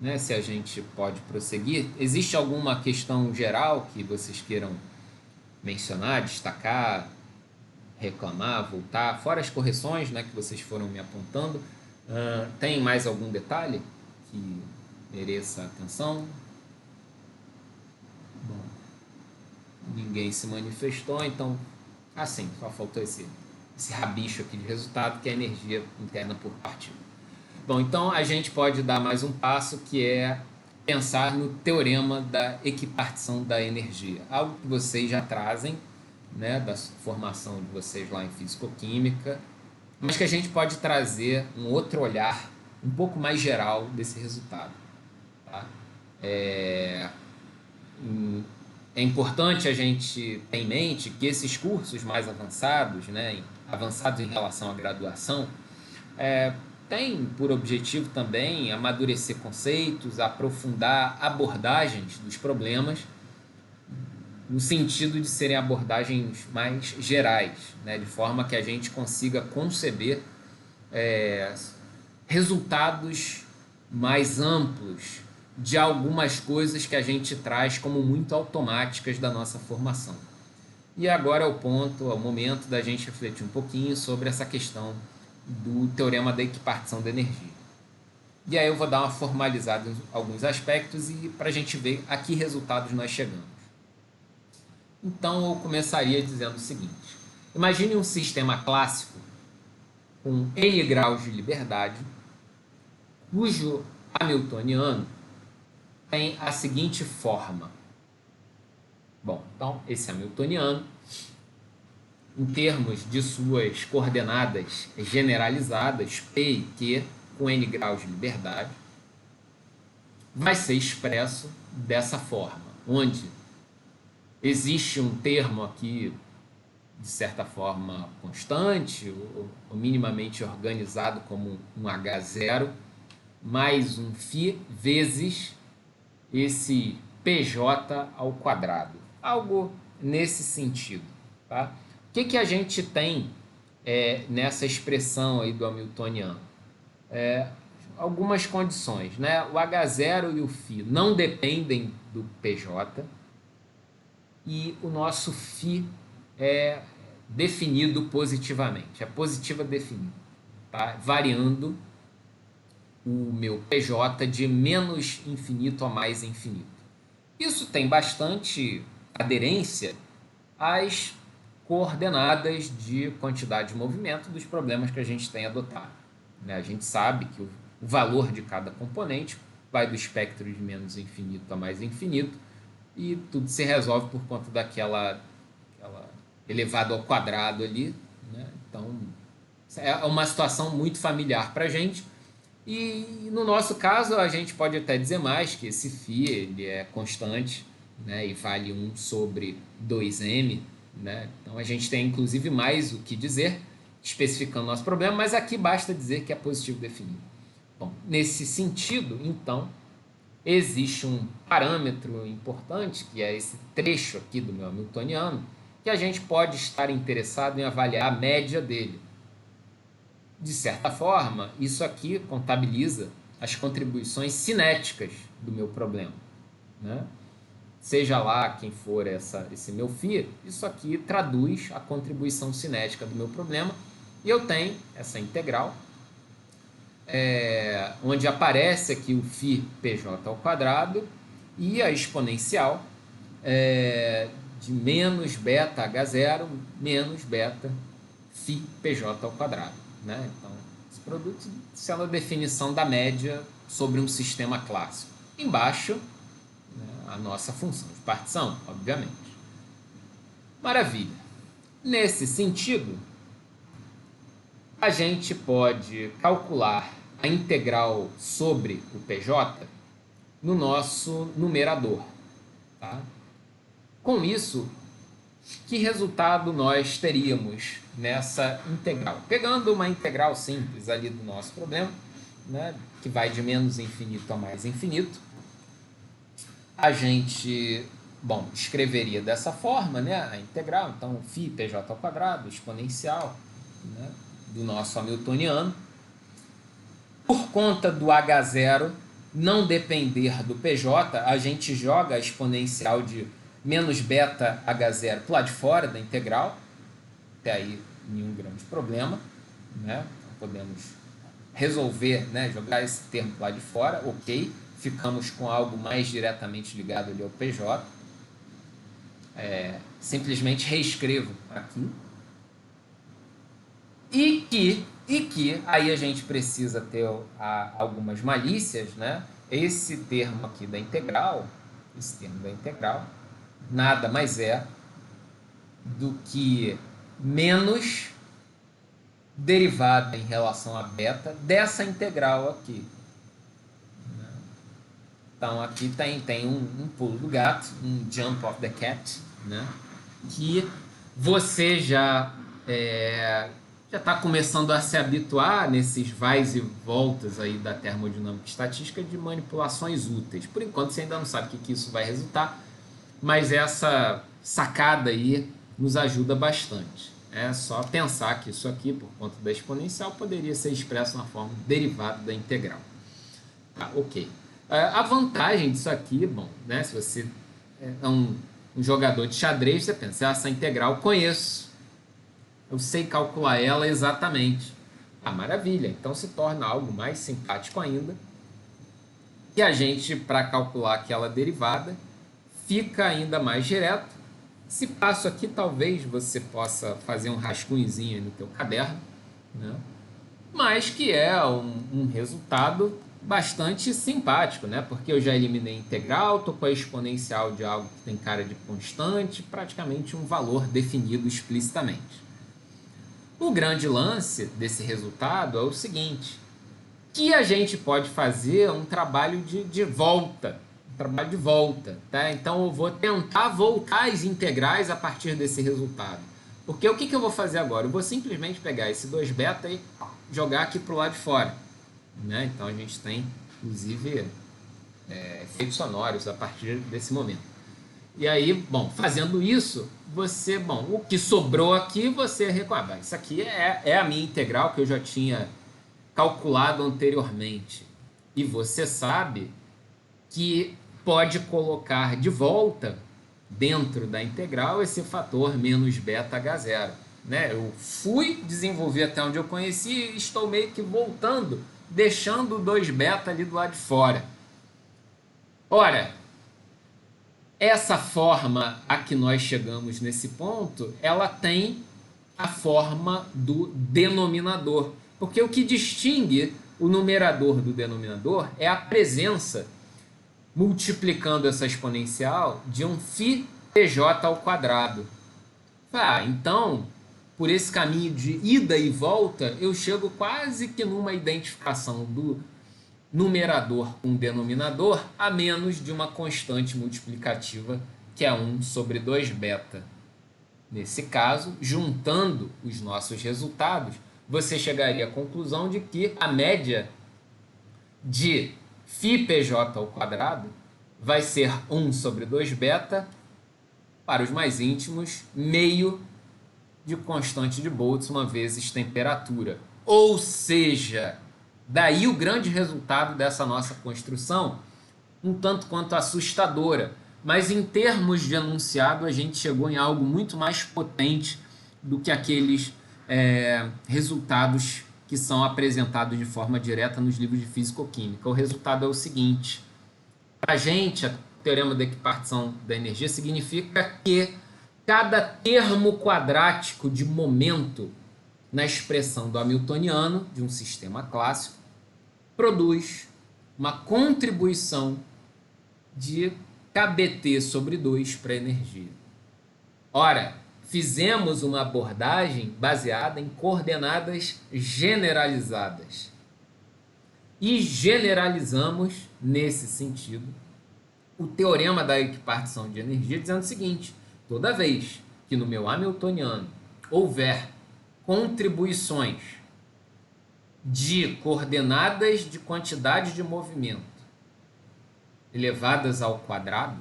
né, se a gente pode prosseguir, existe alguma questão geral que vocês queiram mencionar, destacar, reclamar, voltar, fora as correções, né, que vocês foram me apontando? Tem mais algum detalhe que mereça atenção? Bom, ninguém se manifestou, então, assim, só faltou esse rabicho aqui de resultado, que é a energia interna por partícula. Bom, então a gente pode dar mais um passo, que é pensar no teorema da equipartição da energia, algo que vocês já trazem, né, da formação de vocês lá em fisicoquímica, mas que a gente pode trazer um outro olhar um pouco mais geral desse resultado. Tá? É importante a gente ter em mente que esses cursos mais avançados, né, avançados em relação à graduação, têm por objetivo também amadurecer conceitos, aprofundar abordagens dos problemas, no sentido de serem abordagens mais gerais, né, de forma que a gente consiga conceber resultados mais amplos de algumas coisas que a gente traz como muito automáticas da nossa formação. E agora é o momento da gente refletir um pouquinho sobre essa questão do teorema da equipartição da energia. E aí eu vou dar uma formalizada em alguns aspectos e para a gente ver a que resultados nós chegamos. Então eu começaria dizendo o seguinte: imagine um sistema clássico com N graus de liberdade, cujo hamiltoniano tem a seguinte forma. Bom, então esse hamiltoniano, em termos de suas coordenadas generalizadas, P e Q, com N graus de liberdade, vai ser expresso dessa forma, onde existe um termo aqui, de certa forma, constante, ou minimamente organizado como um H0, mais um φ vezes esse PJ ao quadrado. Algo nesse sentido. Tá? O que a gente tem nessa expressão aí do hamiltoniano? Algumas condições, né? O H0 e o φ não dependem do PJ e o nosso φ é definido positivamente, é positiva definido, tá? Variando o meu PJ de menos infinito a mais infinito. Isso tem bastante aderência às coordenadas de quantidade de movimento dos problemas que a gente tem adotado. A gente sabe que o valor de cada componente vai do espectro de menos infinito a mais infinito e tudo se resolve por conta daquela elevado ao quadrado ali, né? Então, é uma situação muito familiar para a gente. E no nosso caso, a gente pode até dizer mais, que esse φ ele é constante, né, e vale 1 sobre 2m. Né? Então, a gente tem, inclusive, mais o que dizer, especificando nosso problema, mas aqui basta dizer que é positivo definido. Bom, nesse sentido, então, existe um parâmetro importante, que é esse trecho aqui do meu hamiltoniano, que a gente pode estar interessado em avaliar a média dele. De certa forma, isso aqui contabiliza as contribuições cinéticas do meu problema, né? seja lá quem for esse meu φ, isso aqui traduz a contribuição cinética do meu problema, e eu tenho essa integral, onde aparece aqui o φ PJ ao quadrado e a exponencial de menos beta H0 menos beta φ PJ ao quadrado, né? Então, esse produto sendo a definição da média sobre um sistema clássico. Embaixo, né, a nossa função de partição, obviamente. Maravilha. Nesse sentido, a gente pode calcular a integral sobre o PJ no nosso numerador. Tá? Com isso, que resultado nós teríamos nessa integral? Pegando uma integral simples ali do nosso problema, né, que vai de menos infinito a mais infinito, a gente, escreveria dessa forma, né, a integral, então φ PJ ao quadrado, exponencial, né, do nosso hamiltoniano. Por conta do H0 não depender do PJ, a gente joga a exponencial de menos beta H0 para o lado de fora da integral. Até aí, nenhum grande problema, né? Então, podemos resolver, né, jogar esse termo para o lado de fora, ok. Ficamos com algo mais diretamente ligado ali ao PJ. Simplesmente reescrevo aqui. E que aí a gente precisa ter algumas malícias, né? Esse termo aqui da integral, nada mais é do que menos derivada em relação a beta dessa integral aqui. Então aqui tem um pulo do gato, um jump of the cat, né? Que você já está começando a se habituar nesses vais e voltas aí da termodinâmica estatística de manipulações úteis. Por enquanto você ainda não sabe o que isso vai resultar, mas essa sacada aí nos ajuda bastante. É só pensar que isso aqui, por conta da exponencial, poderia ser expresso na forma derivada da integral. Tá, ok. A vantagem disso aqui, né, se você é um jogador de xadrez, você pensa, essa integral eu conheço, eu sei calcular ela exatamente. Maravilha, então se torna algo mais simpático ainda. E a gente, para calcular aquela derivada, fica ainda mais direto. Esse passo aqui, talvez você possa fazer um rascunhozinho no teu caderno, né? Mas que é um resultado bastante simpático, né? Porque eu já eliminei a integral, estou com a exponencial de algo que tem cara de constante, praticamente um valor definido explicitamente. O grande lance desse resultado é o seguinte, que a gente pode fazer um trabalho de volta, tá? Então eu vou tentar voltar às integrais a partir desse resultado. Porque o que eu vou fazer agora? Eu vou simplesmente pegar esse 2β e jogar aqui para o lado de fora, né? Então a gente tem, inclusive, efeitos sonoros a partir desse momento. E aí, fazendo isso, você, o que sobrou aqui, você reconhece. Isso aqui é a minha integral que eu já tinha calculado anteriormente. E você sabe que pode colocar de volta dentro da integral esse fator menos beta H0. Né? Eu fui desenvolver até onde eu conheci e estou meio que voltando, deixando o 2β ali do lado de fora. Ora, essa forma a que nós chegamos nesse ponto, ela tem a forma do denominador. Porque o que distingue o numerador do denominador é a presença, multiplicando essa exponencial, de um φ PJ ao quadrado. Então, por esse caminho de ida e volta, eu chego quase que numa identificação do numerador com denominador a menos de uma constante multiplicativa, que é 1 sobre 2β. Nesse caso, juntando os nossos resultados, você chegaria à conclusão de que a média de φ PJ ao quadrado vai ser 1 sobre 2β, para os mais íntimos, meio de constante de Boltzmann vezes temperatura. Ou seja, daí o grande resultado dessa nossa construção, um tanto quanto assustadora, Mas em termos de enunciado, a gente chegou em algo muito mais potente do que aqueles resultados que são apresentados de forma direta nos livros de físico-química. O resultado é o seguinte: para a gente, o teorema da equipartição da energia significa que cada termo quadrático de momento na expressão do hamiltoniano de um sistema clássico produz uma contribuição de kBt sobre 2 para a energia. Ora, fizemos uma abordagem baseada em coordenadas generalizadas. E generalizamos, nesse sentido, o teorema da equipartição de energia, dizendo o seguinte: toda vez que no meu hamiltoniano houver contribuições de coordenadas de quantidade de movimento elevadas ao quadrado,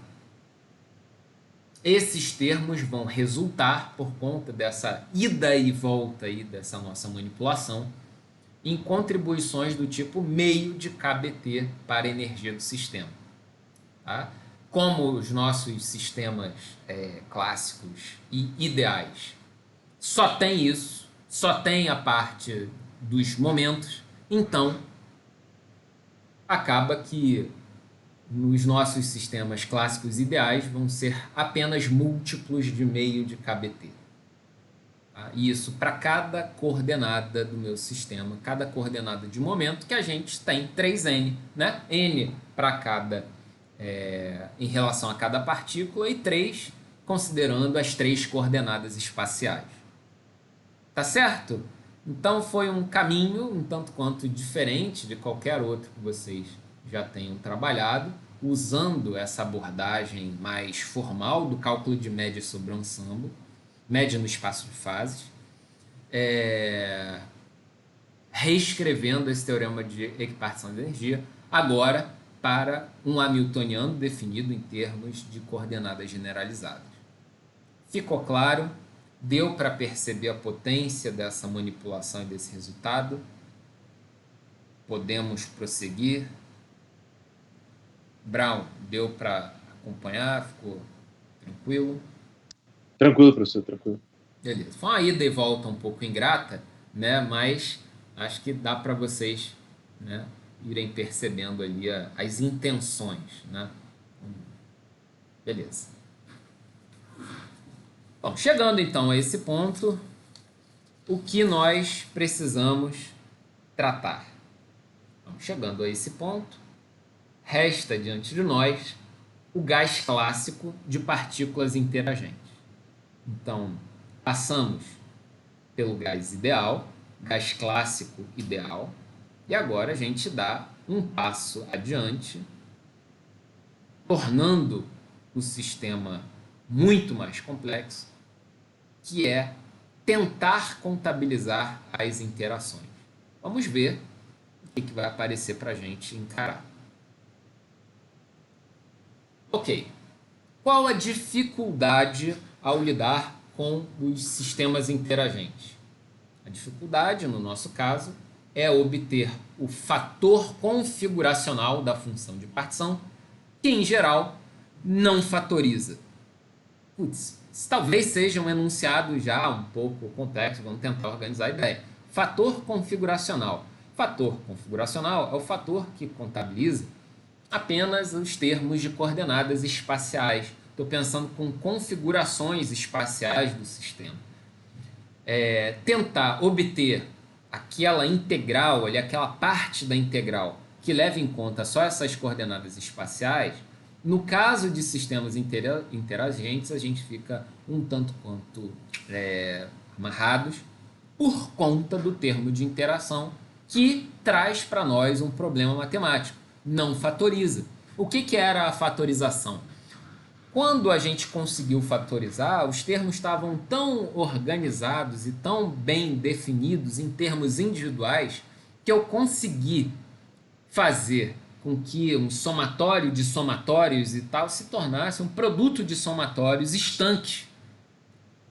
esses termos vão resultar, por conta dessa ida e volta aí, dessa nossa manipulação, em contribuições do tipo meio de kBt para a energia do sistema. Tá? Como os nossos sistemas clássicos e ideais só tem isso, só tem a parte dos momentos, então acaba que nos nossos sistemas clássicos ideais vão ser apenas múltiplos de meio de kBt. Tá? E isso para cada coordenada do meu sistema, cada coordenada de momento, que a gente tem 3n, né? N para cada, em relação a cada partícula, e 3 considerando as 3 coordenadas espaciais. Tá certo? Então foi um caminho um tanto quanto diferente de qualquer outro que vocês já tenham trabalhado, usando essa abordagem mais formal do cálculo de média sobre o ensemble, média no espaço de fases, reescrevendo esse teorema de equipartição de energia, agora para um hamiltoniano definido em termos de coordenadas generalizadas. Ficou claro? Deu para perceber a potência dessa manipulação e desse resultado? Podemos prosseguir? Brown, deu para acompanhar? Ficou tranquilo? Tranquilo, professor, tranquilo. Beleza. Foi uma ida e volta um pouco ingrata, né? Mas acho que dá para vocês, né, irem percebendo ali as intenções, né? Beleza. Bom, chegando então a esse ponto, o que nós precisamos tratar? Bom, chegando a esse ponto, resta diante de nós o gás clássico de partículas interagentes. Então, passamos pelo gás ideal, gás clássico ideal, e agora a gente dá um passo adiante, tornando o sistema muito mais complexo, que é tentar contabilizar as interações. Vamos ver o que vai aparecer para a gente encarar. Ok. Qual a dificuldade ao lidar com os sistemas interagentes? A dificuldade, no nosso caso, é obter o fator configuracional da função de partição, que, em geral, não fatoriza. Putz, talvez seja um enunciado já um pouco complexo, vamos tentar organizar a ideia. Fator configuracional. Fator configuracional é o fator que contabiliza apenas os termos de coordenadas espaciais. Estou pensando com configurações espaciais do sistema. Tentar obter aquela integral, ali, aquela parte da integral que leva em conta só essas coordenadas espaciais, no caso de sistemas interagentes, a gente fica um tanto quanto amarrados por conta do termo de interação, que traz para nós um problema matemático. Não fatoriza. O que era a fatorização? Quando a gente conseguiu fatorizar, os termos estavam tão organizados e tão bem definidos em termos individuais que eu consegui fazer com que um somatório de somatórios e tal se tornasse um produto de somatórios estanque.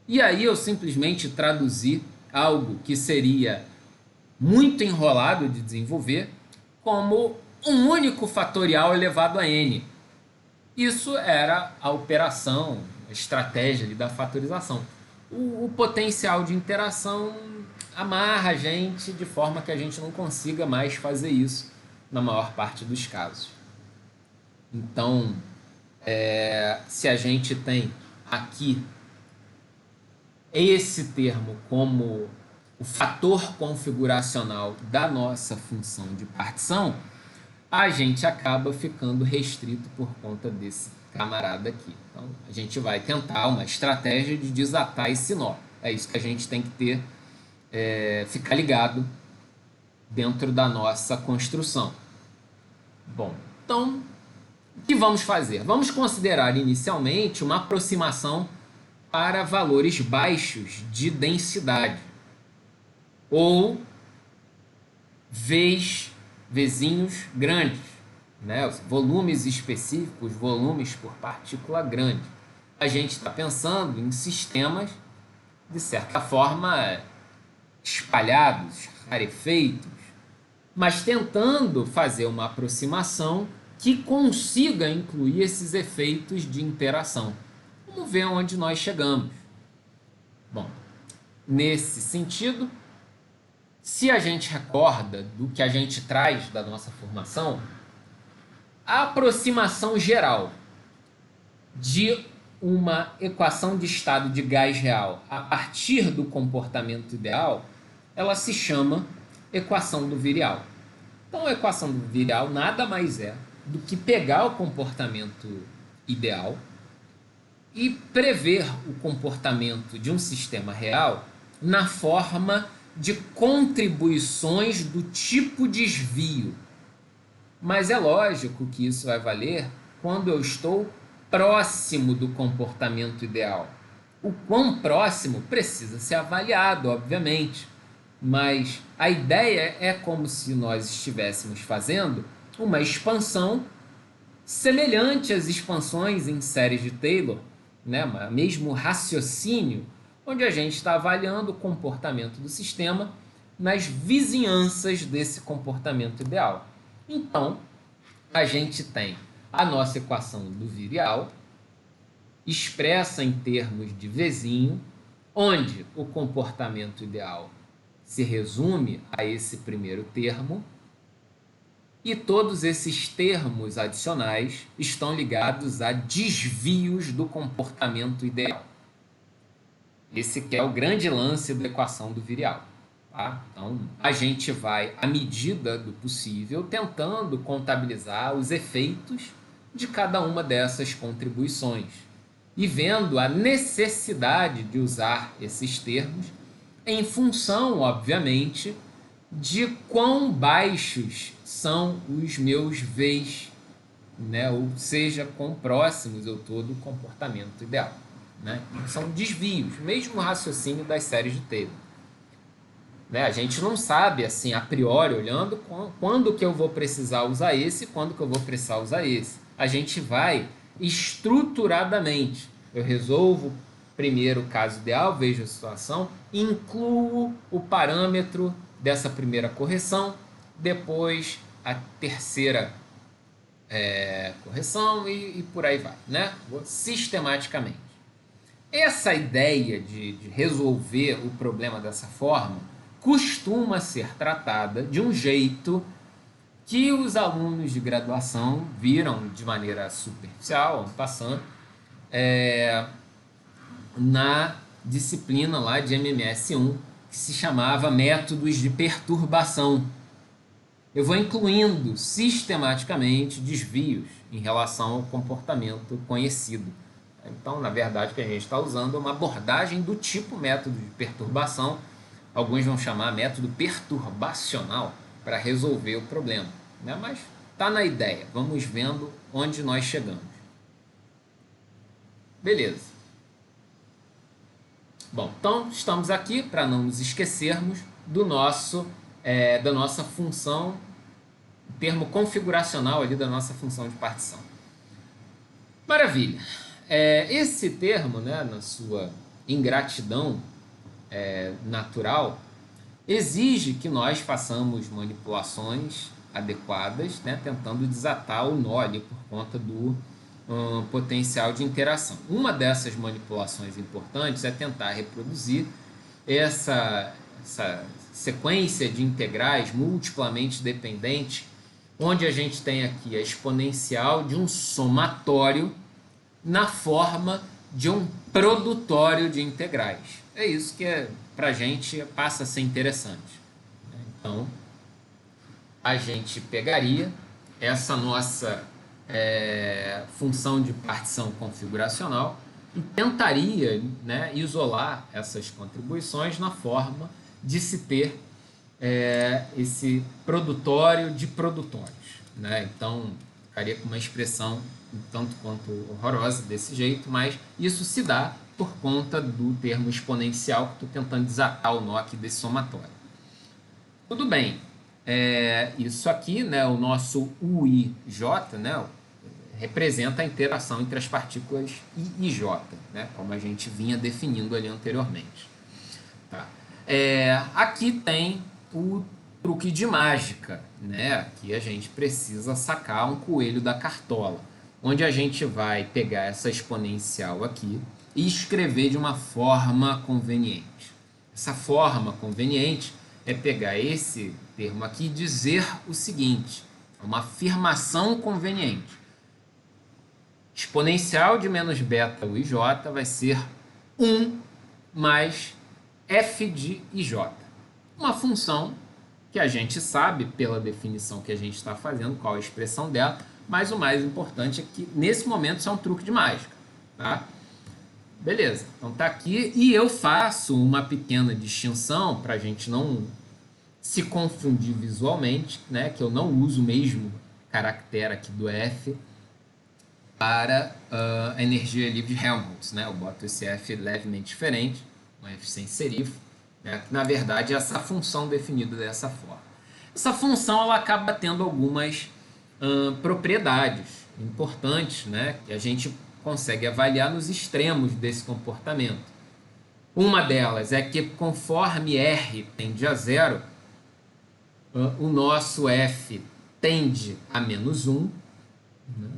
E aí eu simplesmente traduzi algo que seria muito enrolado de desenvolver como um único fatorial elevado a n. Isso era a operação, a estratégia ali da fatorização. O potencial de interação amarra a gente de forma que a gente não consiga mais fazer isso na maior parte dos casos. Então, se a gente tem aqui esse termo como o fator configuracional da nossa função de partição, a gente acaba ficando restrito por conta desse camarada aqui. Então, a gente vai tentar uma estratégia de desatar esse nó. É isso que a gente tem que ter, ficar ligado dentro da nossa construção. Bom, então, o que vamos fazer? Vamos considerar inicialmente uma aproximação para valores baixos de densidade, ou Vzinhos grandes, né? Os volumes específicos, volumes por partícula grande. A gente está pensando em sistemas, de certa forma, espalhados, rarefeitos, mas tentando fazer uma aproximação que consiga incluir esses efeitos de interação. Vamos ver onde nós chegamos. Bom, nesse sentido, se a gente recorda do que a gente traz da nossa formação, a aproximação geral de uma equação de estado de gás real a partir do comportamento ideal, ela se chama equação do virial. Então, a equação do virial nada mais é do que pegar o comportamento ideal e prever o comportamento de um sistema real na forma de contribuições do tipo desvio. Mas é lógico que isso vai valer quando eu estou próximo do comportamento ideal. O quão próximo precisa ser avaliado, obviamente, mas a ideia é como se nós estivéssemos fazendo uma expansão semelhante às expansões em séries de Taylor, né? Mesmo raciocínio, onde a gente está avaliando o comportamento do sistema nas vizinhanças desse comportamento ideal. Então, a gente tem a nossa equação do virial, expressa em termos de Vzinho, onde o comportamento ideal se resume a esse primeiro termo, e todos esses termos adicionais estão ligados a desvios do comportamento ideal. Esse que é o grande lance da equação do virial. Tá? Então, a gente vai, à medida do possível, tentando contabilizar os efeitos de cada uma dessas contribuições e vendo a necessidade de usar esses termos em função, obviamente, de quão baixos são os meus Vs, né? Ou seja, quão próximos eu estou do comportamento ideal. Né? São desvios, mesmo o raciocínio das séries de Taylor. Né? A gente não sabe, assim, a priori, olhando, quando que eu vou precisar usar esse e quando que eu vou precisar usar esse. A gente vai estruturadamente. Eu resolvo primeiro o caso ideal, vejo a situação, incluo o parâmetro dessa primeira correção, depois a terceira correção e por aí vai, né? Sistematicamente. Essa ideia de resolver o problema dessa forma costuma ser tratada de um jeito que os alunos de graduação viram de maneira superficial, passando, na disciplina lá de MMS1, que se chamava Métodos de Perturbação. Eu vou incluindo sistematicamente desvios em relação ao comportamento conhecido. Então, na verdade, o que a gente está usando é uma abordagem do tipo método de perturbação. Alguns vão chamar método perturbacional para resolver o problema. Né? Mas está na ideia. Vamos vendo onde nós chegamos. Beleza. Bom, então estamos aqui para não nos esquecermos do nosso, da nossa função, o termo configuracional ali da nossa função de partição. Maravilha. Esse termo, né, na sua ingratidão natural, exige que nós façamos manipulações adequadas, né, tentando desatar o nó ali por conta do potencial de interação. Uma dessas manipulações importantes é tentar reproduzir essa sequência de integrais multiplamente dependentes, onde a gente tem aqui a exponencial de um somatório na forma de um produtório de integrais. É isso que para a gente passa a ser interessante. Então, a gente pegaria essa nossa função de partição configuracional e tentaria, né, isolar essas contribuições na forma de se ter esse produtório de produtórios, né? Então, ficaria com uma expressão um tanto quanto horrorosa desse jeito, mas isso se dá por conta do termo exponencial que estou tentando desatar o nó aqui desse somatório. Tudo bem, isso aqui, né, o nosso UIJ, né, representa a interação entre as partículas I e J, né, como a gente vinha definindo ali anteriormente. Tá. Aqui tem o truque de mágica, né? Aqui a gente precisa sacar um coelho da cartola, onde a gente vai pegar essa exponencial aqui e escrever de uma forma conveniente. Essa forma conveniente é pegar esse termo aqui e dizer o seguinte, uma afirmação conveniente. Exponencial de menos beta UIJ vai ser 1 mais f de ij. Uma função que a gente sabe, pela definição que a gente está fazendo, qual a expressão dela, mas o mais importante é que, nesse momento, isso é um truque de mágica. Tá? Beleza, então tá aqui, e eu faço uma pequena distinção para a gente não se confundir visualmente, né, que eu não uso o mesmo caractere aqui do F para a energia livre de Helmholtz, né? Eu boto esse F levemente diferente, um F sem serifo, né? Na verdade, essa função definida dessa forma. Essa função ela acaba tendo algumas propriedades importantes, né? Que a gente consegue avaliar nos extremos desse comportamento. Uma delas é que conforme R tende a zero, o nosso F tende a menos 1, né?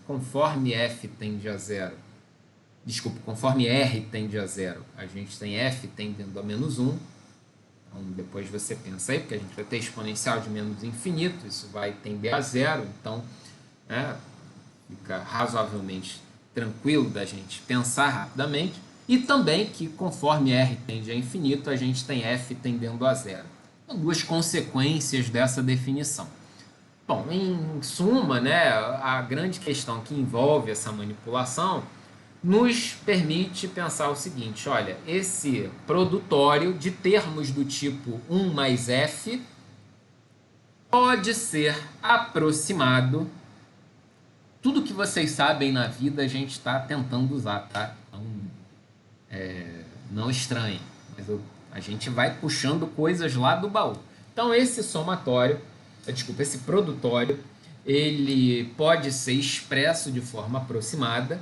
Conforme F tende a zero, conforme R tende a zero, a gente tem F tendendo a menos 1. Então, depois você pensa aí, porque a gente vai ter exponencial de menos infinito, isso vai tender a zero, então fica razoavelmente tranquilo da gente pensar rapidamente. E também que conforme R tende a infinito, a gente tem F tendendo a zero. São duas consequências dessa definição. Bom, em suma, né, a grande questão que envolve essa manipulação nos permite pensar o seguinte, olha, esse produtório de termos do tipo 1 mais f pode ser aproximado. Tudo que vocês sabem na vida a gente está tentando usar, tá? Então, não estranhe, mas a gente vai puxando coisas lá do baú. Então, esse produtório, ele pode ser expresso de forma aproximada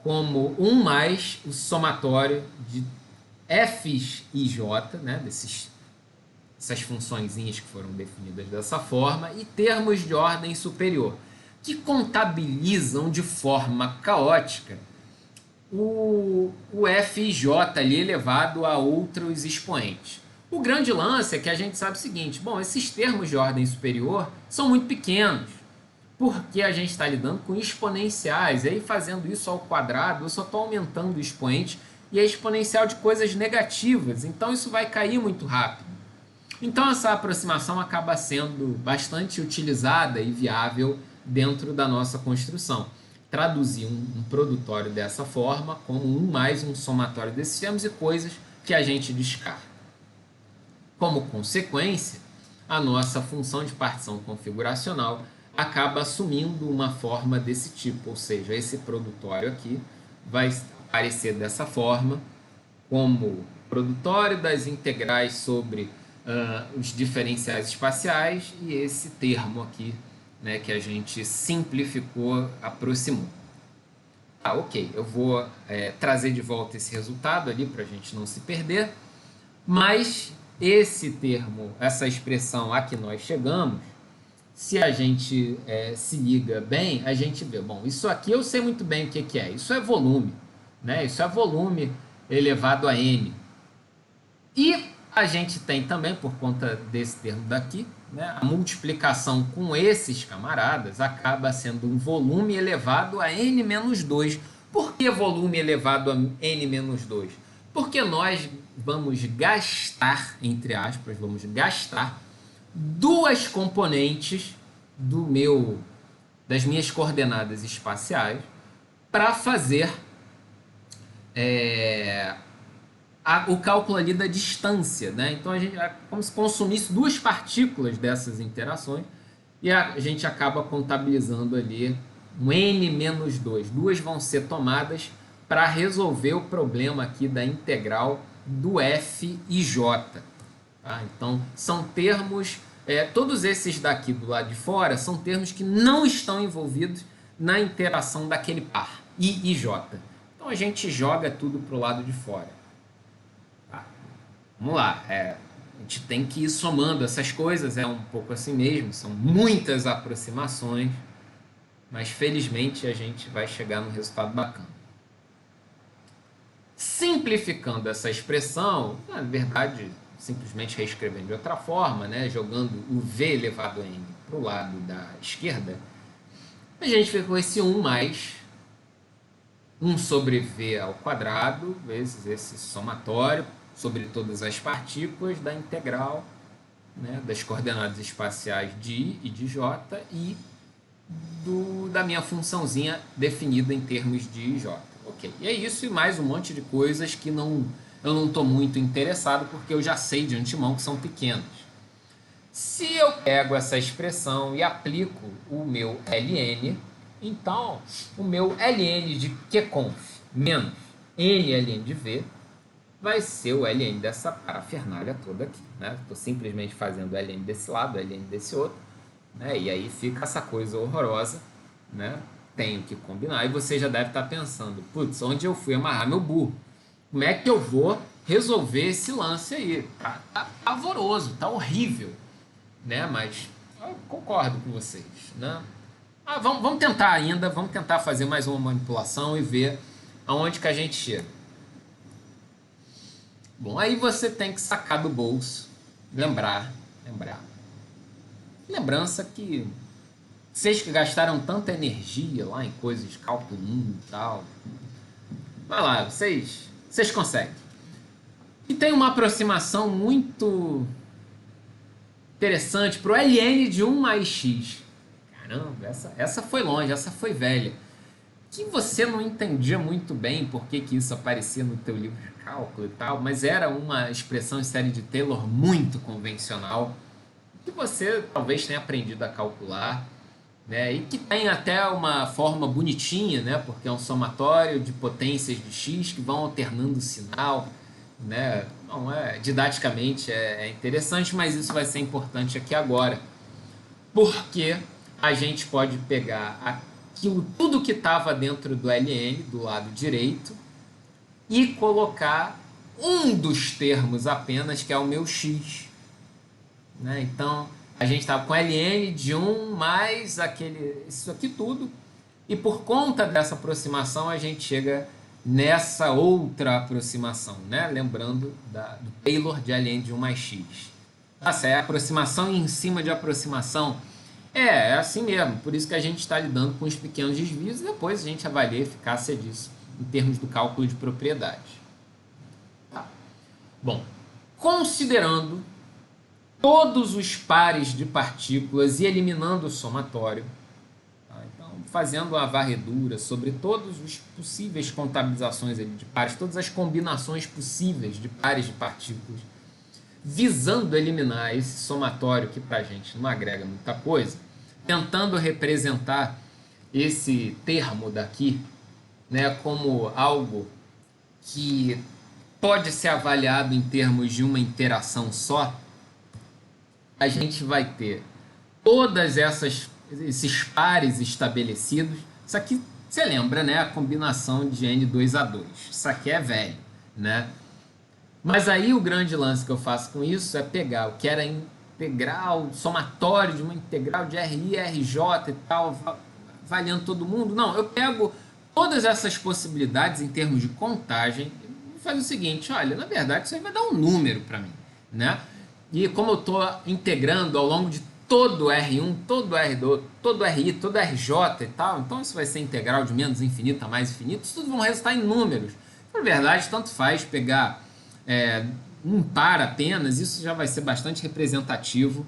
como 1 mais o somatório de f's e j, né, essas funçõezinhas que foram definidas dessa forma, e termos de ordem superior, que contabilizam de forma caótica o f e j ali elevado a outros expoentes. O grande lance é que a gente sabe o seguinte, bom, esses termos de ordem superior são muito pequenos, porque a gente está lidando com exponenciais, e aí fazendo isso ao quadrado, eu só estou aumentando o expoente, e é exponencial de coisas negativas, então isso vai cair muito rápido. Então essa aproximação acaba sendo bastante utilizada e viável dentro da nossa construção. Traduzir um produtório dessa forma como 1 mais um somatório desses termos e coisas que a gente descarta. Como consequência, a nossa função de partição configuracional acaba assumindo uma forma desse tipo, ou seja, esse produtório aqui vai aparecer dessa forma, como produtório das integrais sobre os diferenciais espaciais, e esse termo aqui, né, que a gente simplificou, aproximou. Ok, eu vou trazer de volta esse resultado ali para a gente não se perder, mas esse termo, essa expressão a que nós chegamos, se a gente se liga bem, a gente vê, bom, isso aqui eu sei muito bem o que é. Isso é volume, né? Isso é volume elevado a n. E a gente tem também, por conta desse termo daqui, né, a multiplicação com esses camaradas acaba sendo um volume elevado a n-2. Por que volume elevado a n-2? Porque nós vamos gastar, entre aspas, vamos gastar duas componentes das minhas coordenadas espaciais para fazer o cálculo ali da distância, né? Então a gente é como se consumisse duas partículas dessas interações e a gente acaba contabilizando ali um n-2. Duas vão ser tomadas para resolver o problema aqui da integral do f e j. Tá? Então são termos, todos esses daqui do lado de fora são termos que não estão envolvidos na interação daquele par, i e j. Então a gente joga tudo para o lado de fora. Vamos lá, a gente tem que ir somando essas coisas, é um pouco assim mesmo, são muitas aproximações, mas felizmente a gente vai chegar num resultado bacana. Simplificando essa expressão, na verdade, simplesmente reescrevendo de outra forma, né, jogando o v elevado a n para o lado da esquerda, a gente fica com esse 1 mais 1 sobre v ao quadrado, vezes esse somatório, sobre todas as partículas da integral, né, das coordenadas espaciais de i e de j e da minha funçãozinha definida em termos de j. Ok, e é isso e mais um monte de coisas que eu não estou muito interessado porque eu já sei de antemão que são pequenas. Se eu pego essa expressão e aplico o meu ln, então o meu ln de qconf menos nln de v vai ser o ln dessa parafernália toda aqui, né? Estou simplesmente fazendo ln desse lado, ln desse outro, né? E aí fica essa coisa horrorosa, né? Tenho que combinar. E você já deve estar pensando, putz, onde eu fui amarrar meu burro? Como é que eu vou resolver esse lance aí? Tá pavoroso, tá horrível, né? Mas eu concordo com vocês, né? Vamos tentar ainda, vamos tentar fazer mais uma manipulação e ver aonde que a gente chega. Bom, aí você tem que sacar do bolso, lembrar. Lembrança que vocês que gastaram tanta energia lá em coisas de cálculo 1 e tal, vai lá, vocês conseguem. E tem uma aproximação muito interessante para o ln de 1 mais x. Caramba, essa foi longe, essa foi velha. Que você não entendia muito bem por que isso aparecia no teu livro de cálculo e tal, mas era uma expressão em série de Taylor muito convencional, que você talvez tenha aprendido a calcular, né? E que tem até uma forma bonitinha, né? Porque é um somatório de potências de x que vão alternando o sinal, né? Não didaticamente é interessante, mas isso vai ser importante aqui agora, porque a gente pode pegar tudo que estava dentro do ln, do lado direito, e colocar um dos termos apenas, que é o meu x. Né? Então, a gente estava com ln de 1 mais isso aqui tudo, e por conta dessa aproximação a gente chega nessa outra aproximação, né? Lembrando do Taylor de ln de 1 mais x. Essa é a aproximação em cima de aproximação. É assim mesmo, por isso que a gente está lidando com os pequenos desvios e depois a gente avalia a eficácia disso em termos do cálculo de propriedade. Tá. Bom, considerando todos os pares de partículas e eliminando o somatório, tá? Então, fazendo uma varredura sobre todos os possíveis contabilizações de pares, todas as combinações possíveis de pares de partículas, visando eliminar esse somatório que para a gente não agrega muita coisa, tentando representar esse termo daqui, né, como algo que pode ser avaliado em termos de uma interação só, a gente vai ter todas esses pares estabelecidos. Isso aqui, você lembra, né, a combinação de N2A2. Isso aqui é velho, né? Mas aí o grande lance que eu faço com isso é pegar o que era integral, somatório de uma integral de RI, RJ e tal, avaliando todo mundo. Não, eu pego todas essas possibilidades em termos de contagem e faz o seguinte, olha, na verdade isso aí vai dar um número para mim, né? E como eu estou integrando ao longo de todo R1, todo R2, todo RI, todo RJ e tal, então isso vai ser integral de menos infinito a mais infinito, isso tudo vão resultar em números. Na verdade, tanto faz pegar um par apenas, isso já vai ser bastante representativo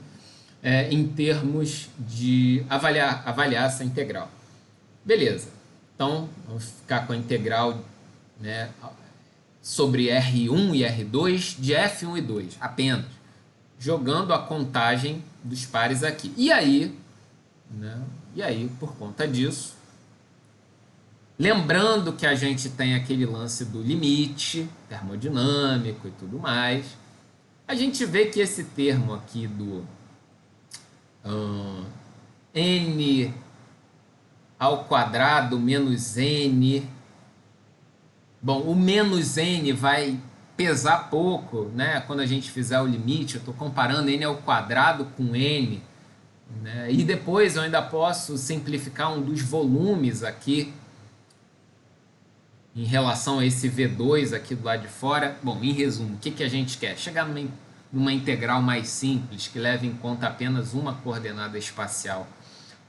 em termos de avaliar essa integral. Beleza, então vamos ficar com a integral, né, sobre R1 e R2 de F1 e 2, apenas, jogando a contagem dos pares aqui. E aí, né, por conta disso, lembrando que a gente tem aquele lance do limite termodinâmico e tudo mais, a gente vê que esse termo aqui do n ao quadrado menos n, bom, o menos n vai pesar pouco, né? Quando a gente fizer o limite, eu estou comparando n ao quadrado com n, né? E depois eu ainda posso simplificar um dos volumes aqui em relação a esse V2 aqui do lado de fora. Bom, em resumo, o que a gente quer? Chegar numa integral mais simples, que leve em conta apenas uma coordenada espacial.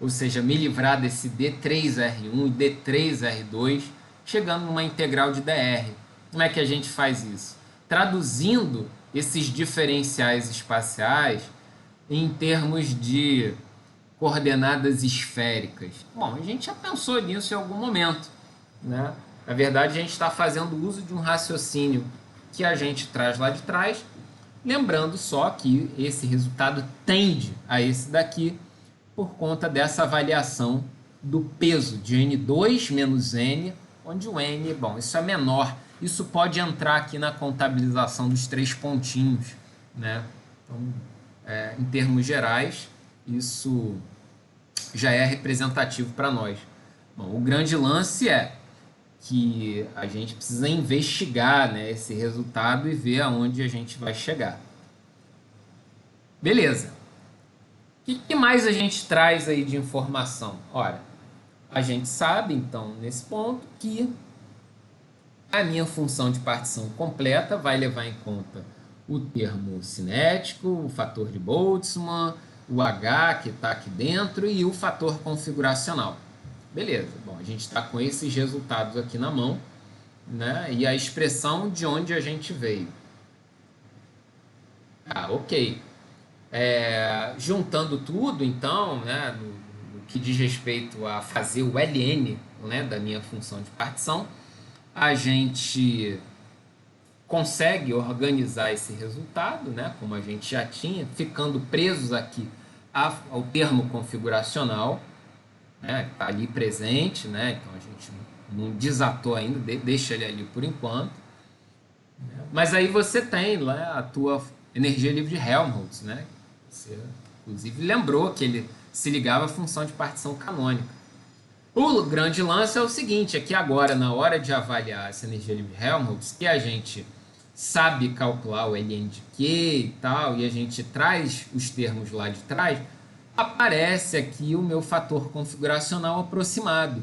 Ou seja, me livrar desse D3R1 e D3R2, chegando numa integral de dr. Como é que a gente faz isso? Traduzindo esses diferenciais espaciais em termos de coordenadas esféricas. Bom, a gente já pensou nisso em algum momento, né? Na verdade, a gente está fazendo uso de um raciocínio que a gente traz lá de trás, lembrando só que esse resultado tende a esse daqui por conta dessa avaliação do peso de N2 menos N, onde o N, bom, isso é menor. Isso pode entrar aqui na contabilização dos 3 pontinhos, né? Então, em termos gerais, isso já é representativo para nós. Bom, o grande lance é que a gente precisa investigar, né, esse resultado e ver aonde a gente vai chegar. Beleza. O que mais a gente traz aí de informação? Ora, a gente sabe, então, nesse ponto, que a minha função de partição completa vai levar em conta o termo cinético, o fator de Boltzmann, o H que está aqui dentro e o fator configuracional. Beleza, bom, a gente está com esses resultados aqui na mão, né? E a expressão de onde a gente veio. Ok. Juntando tudo, então, né, no que diz respeito a fazer o ln, né, da minha função de partição, a gente consegue organizar esse resultado, né, como a gente já tinha, ficando presos aqui ao termo configuracional, né, tá ali presente, né, então a gente não desatou ainda, deixa ele ali por enquanto, né, mas aí você tem lá a tua energia livre de Helmholtz, né, você inclusive lembrou que ele se ligava à função de partição canônica. O grande lance é o seguinte, é que agora na hora de avaliar essa energia livre de Helmholtz, que a gente sabe calcular o ln de Q e tal, e a gente traz os termos lá de trás, aparece aqui o meu fator configuracional aproximado.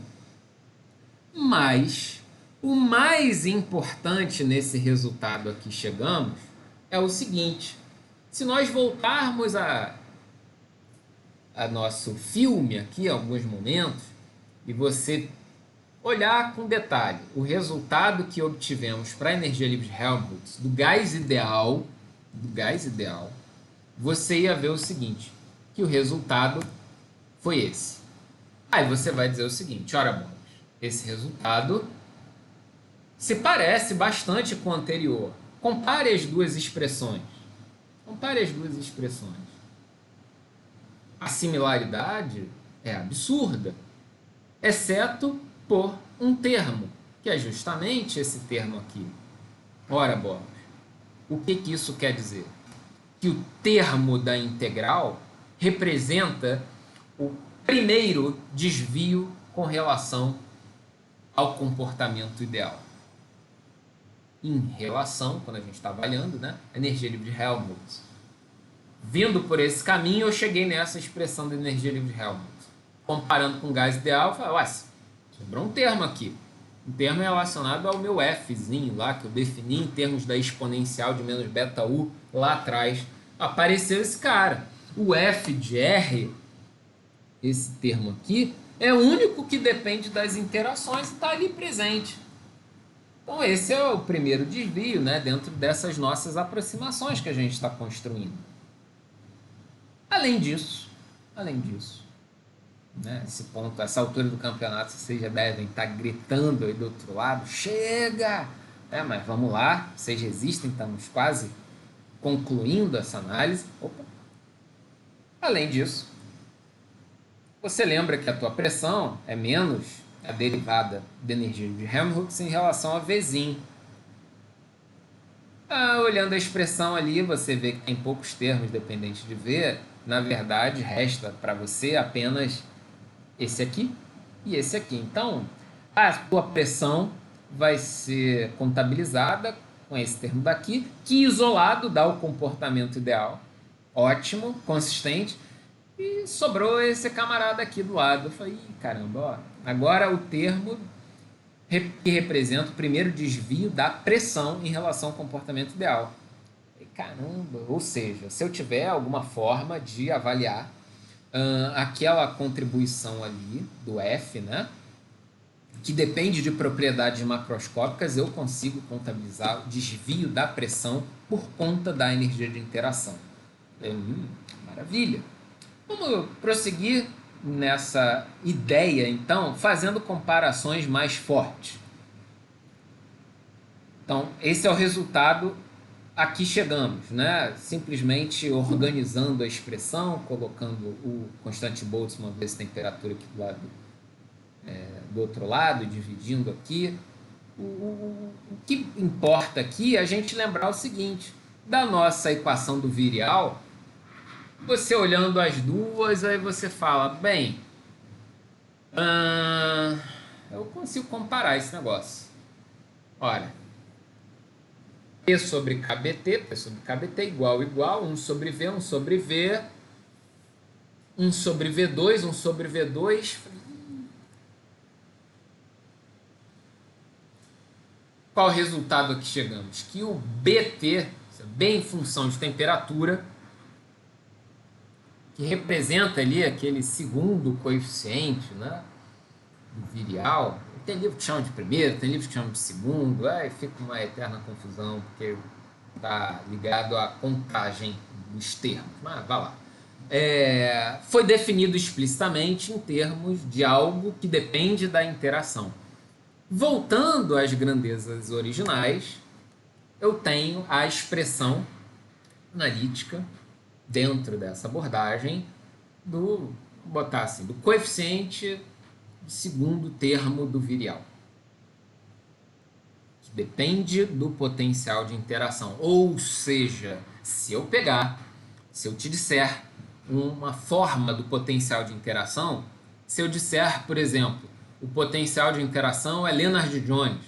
Mas o mais importante nesse resultado aqui chegamos é o seguinte, se nós voltarmos a nosso filme aqui, alguns momentos, e você olhar com detalhe o resultado que obtivemos para a energia livre de Helmholtz do gás ideal, você ia ver o seguinte, que o resultado foi esse. Aí você vai dizer o seguinte, ora bom, esse resultado se parece bastante com o anterior. Compare as duas expressões. A similaridade é absurda, exceto por um termo, que é justamente esse termo aqui. Ora bolas, o que isso quer dizer? Que o termo da integral representa o primeiro desvio com relação ao comportamento ideal. Em relação, quando a gente está avaliando, né, a energia livre de Helmholtz. Vindo por esse caminho, eu cheguei nessa expressão da energia livre de Helmholtz. Comparando com o gás ideal, eu falei, ué, sobrou um termo aqui. Um termo relacionado ao meu Fzinho lá, que eu defini em termos da exponencial de menos beta U lá atrás. Apareceu esse cara. O F de R, esse termo aqui, é o único que depende das interações e está ali presente. Então esse é o primeiro desvio, né, dentro dessas nossas aproximações que a gente está construindo. Além disso, né, esse ponto, essa altura do campeonato, vocês já devem estar gritando aí do outro lado, chega! Mas vamos lá, vocês resistem, estamos quase concluindo essa análise. Opa. Além disso, você lembra que a tua pressão é menos a derivada de energia de Helmholtz em relação a Vzinho. Olhando a expressão ali, você vê que tem poucos termos dependentes de V. Na verdade, resta para você apenas esse aqui e esse aqui. Então, a tua pressão vai ser contabilizada com esse termo daqui, que isolado dá o comportamento ideal. Ótimo, consistente. E sobrou esse camarada aqui do lado. Eu falei, caramba, ó, agora o termo que representa o primeiro desvio da pressão em relação ao comportamento ideal. E, caramba, ou seja, se eu tiver alguma forma de avaliar aquela contribuição ali do F, né, que depende de propriedades macroscópicas, eu consigo contabilizar o desvio da pressão por conta da energia de interação. Maravilha! Vamos prosseguir nessa ideia, então, fazendo comparações mais fortes. Então, esse é o resultado, aqui chegamos, né? Simplesmente organizando a expressão, colocando o constante Boltzmann vezes temperatura aqui do lado, do outro lado, dividindo aqui. O que importa aqui é a gente lembrar o seguinte, da nossa equação do virial, você olhando as duas, aí você fala, bem, eu consigo comparar esse negócio. Olha, P sobre KBT igual, 1 sobre V, 1 sobre V, 1 sobre V2, 1 sobre V2. Qual o resultado aqui chegamos? Que o BT, bem em função de temperatura, que representa ali aquele segundo coeficiente, né, do virial. Tem livro que chama de primeiro, tem livro que chama de segundo, aí fica uma eterna confusão, porque está ligado à contagem dos termos, mas vá lá. Foi definido explicitamente em termos de algo que depende da interação. Voltando às grandezas originais, eu tenho a expressão analítica dentro dessa abordagem do, vou botar assim, do coeficiente do segundo termo do virial, que depende do potencial de interação. Ou seja, se eu te disser uma forma do potencial de interação, se eu disser, por exemplo, o potencial de interação é Lennard-Jones,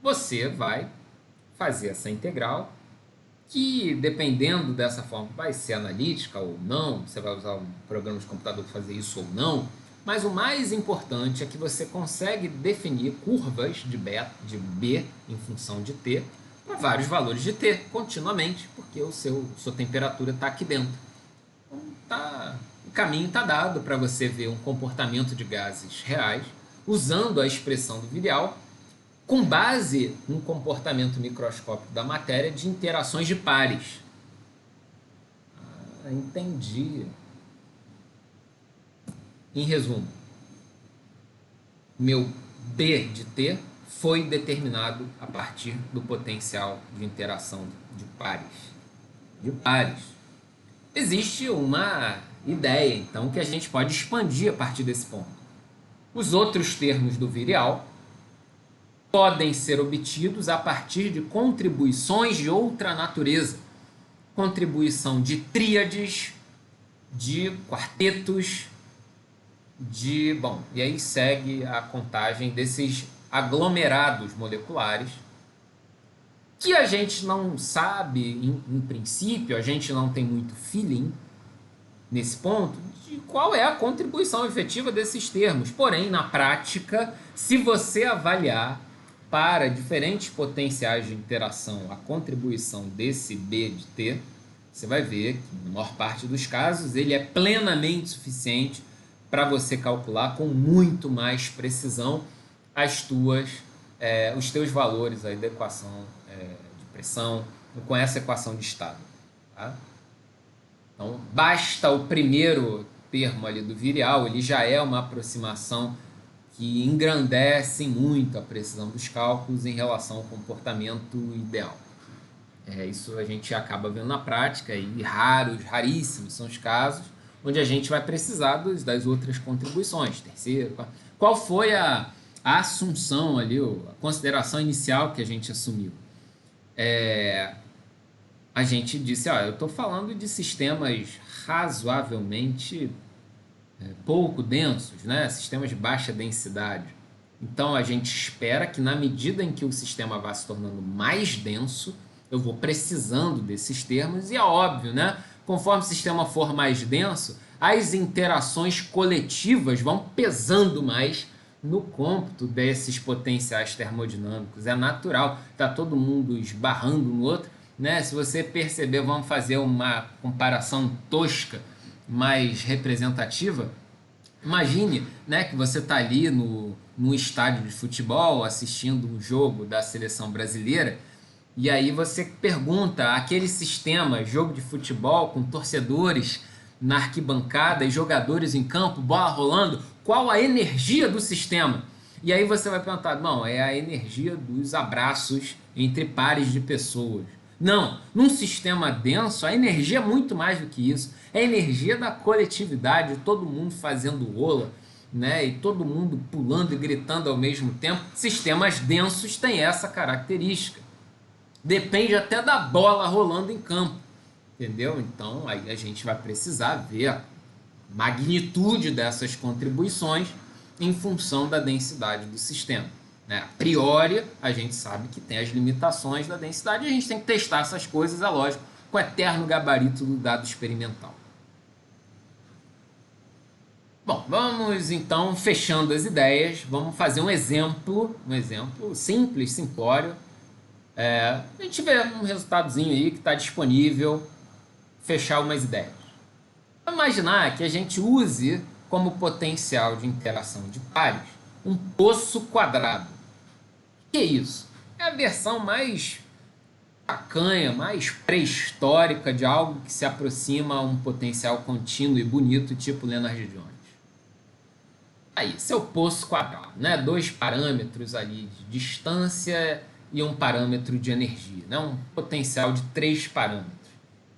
você vai fazer essa integral, que dependendo dessa forma vai ser analítica ou não, você vai usar um programa de computador para fazer isso ou não, mas o mais importante é que você consegue definir curvas de B em função de T para vários valores de T continuamente, porque sua temperatura está aqui dentro. Então, o caminho está dado para você ver um comportamento de gases reais usando a expressão do virial com base no comportamento microscópico da matéria de interações de pares. Entendi. Em resumo, meu B de T foi determinado a partir do potencial de interação de pares. Existe uma ideia, então, que a gente pode expandir a partir desse ponto. Os outros termos do virial podem ser obtidos a partir de contribuições de outra natureza. Contribuição de tríades, de quartetos, e aí segue a contagem desses aglomerados moleculares que a gente não sabe, em princípio, a gente não tem muito feeling nesse ponto, de qual é a contribuição efetiva desses termos. Porém, na prática, se você avaliar para diferentes potenciais de interação a contribuição desse B de T, você vai ver que, na maior parte dos casos, ele é plenamente suficiente para você calcular com muito mais precisão os teus valores aí da equação de pressão, com essa equação de estado. Tá? Então, basta o primeiro termo ali do virial, ele já é uma aproximação que engrandece muito a precisão dos cálculos em relação ao comportamento ideal. Isso a gente acaba vendo na prática, e raríssimos são os casos onde a gente vai precisar das outras contribuições. Terceiro, qual foi a assunção ali, a consideração inicial que a gente assumiu? A gente disse, eu estou falando de sistemas razoavelmente pouco densos, né? Sistemas de baixa densidade. Então, a gente espera que na medida em que o sistema vá se tornando mais denso, eu vou precisando desses termos, e é óbvio, né? Conforme o sistema for mais denso, as interações coletivas vão pesando mais no cômputo desses potenciais termodinâmicos. É natural, está todo mundo esbarrando no outro, né? Se você perceber, vamos fazer uma comparação tosca, mais representativa. Imagine, né, que você está ali no estádio de futebol assistindo um jogo da seleção brasileira, e aí você pergunta aquele sistema, jogo de futebol com torcedores na arquibancada e jogadores em campo, bola rolando, qual a energia do sistema? E aí você vai perguntar, não, é a energia dos abraços entre pares de pessoas. Não, num sistema denso, a energia é muito mais do que isso. É a energia da coletividade, todo mundo fazendo ola, né? E todo mundo pulando e gritando ao mesmo tempo. Sistemas densos têm essa característica. Depende até da bola rolando em campo, entendeu? Então, aí a gente vai precisar ver a magnitude dessas contribuições em função da densidade do sistema. Né? A priori, a gente sabe que tem as limitações da densidade e a gente tem que testar essas coisas, é lógico, com o eterno gabarito do dado experimental. Bom, vamos então fechando as ideias, vamos fazer um exemplo simples, simplório. A gente vê um resultadozinho aí que está disponível, fechar umas ideias. Vamos imaginar que a gente use como potencial de interação de pares um poço quadrado. O que é isso? É a versão mais tacanha, mais pré-histórica de algo que se aproxima a um potencial contínuo e bonito, tipo Lennard-Jones. Aí, esse é o poço quadrado, né? 2 parâmetros ali de distância e um parâmetro de energia, né? Um potencial de 3 parâmetros.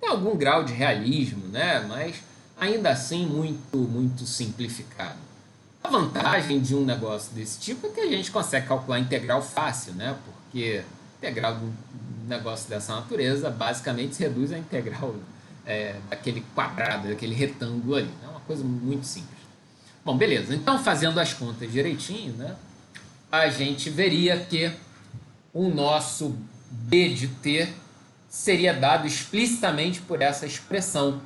Tem algum grau de realismo, né? Mas ainda assim muito simplificado. A vantagem de um negócio desse tipo é que a gente consegue calcular a integral fácil, né? Porque a integral de um negócio dessa natureza basicamente se reduz à integral daquele quadrado, daquele retângulo ali. É uma coisa muito simples. Bom, beleza. Então, fazendo as contas direitinho, né? A gente veria que o nosso B de T seria dado explicitamente por essa expressão.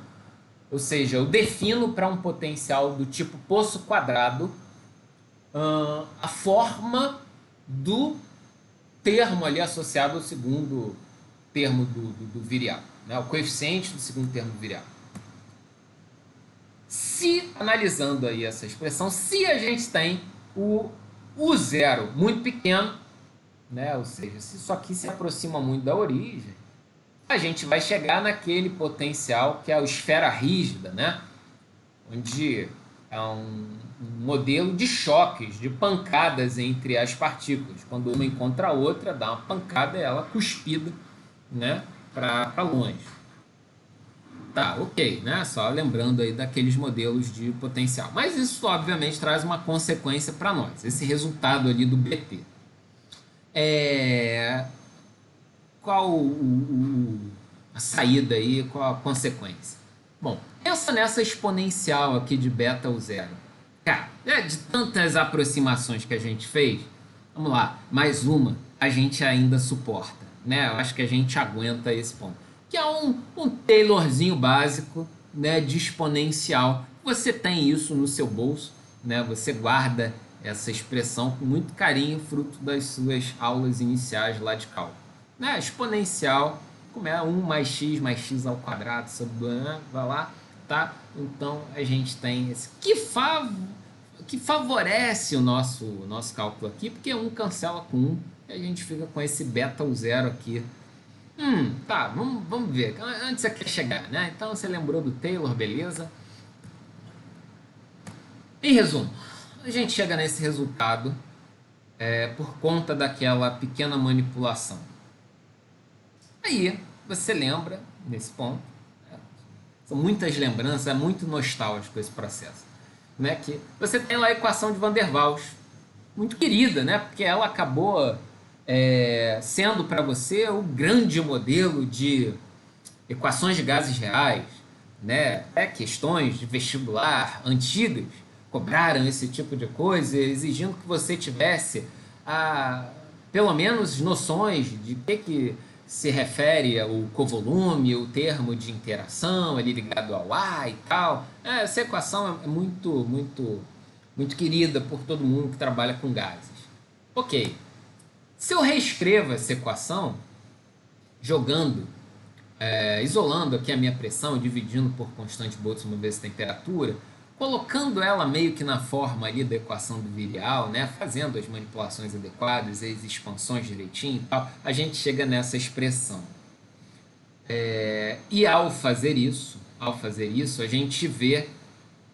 Ou seja, eu defino para um potencial do tipo poço quadrado a forma do termo ali associado ao segundo termo do virial, né? O coeficiente do segundo termo do virial. Se, analisando aí essa expressão, se a gente tem o zero muito pequeno, né? Ou seja, se isso aqui se aproxima muito da origem, a gente vai chegar naquele potencial que é a esfera rígida, né? Onde é um modelo de choques, de pancadas entre as partículas. Quando uma encontra a outra, dá uma pancada e ela cuspida, né? Para longe. Tá, ok, né? Só lembrando aí daqueles modelos de potencial. Mas isso, obviamente, traz uma consequência para nós. Esse resultado ali do BT. Qual a saída aí, qual a consequência? Bom, pensa nessa exponencial aqui de beta ao zero. Cara, de tantas aproximações que a gente fez, vamos lá, mais uma a gente ainda suporta. né? Eu acho que a gente aguenta esse ponto. Que é um Taylorzinho básico, né, de exponencial. Você tem isso no seu bolso, né? Você guarda essa expressão com muito carinho, fruto das suas aulas iniciais lá de cálculo. Né? Exponencial, como é 1 mais x ao quadrado sobre, né? Vai lá, tá? Então a gente tem esse que favorece o nosso cálculo aqui, porque 1 cancela com 1 e a gente fica com esse beta ao zero aqui. Tá, vamos ver. Antes você quer chegar, né? Então você lembrou do Taylor, beleza? Em resumo, a gente chega nesse resultado por conta daquela pequena manipulação. Aí você lembra, nesse ponto, são muitas lembranças, é muito nostálgico esse processo, né? Que você tem lá a equação de Van der Waals, muito querida, né? Porque ela acabou sendo para você o grande modelo de equações de gases reais, né? Questões de vestibular antigas cobraram esse tipo de coisa, exigindo que você tivesse pelo menos noções de que se refere ao covolume, o termo de interação ali ligado ao A e tal. Essa equação é muito, muito, muito querida por todo mundo que trabalha com gases. Ok. Se eu reescrevo essa equação, isolando aqui a minha pressão, dividindo por constante Boltzmann vezes temperatura, colocando ela meio que na forma ali da equação do virial, né, fazendo as manipulações adequadas, as expansões direitinho e tal, a gente chega nessa expressão. E ao fazer isso, a gente vê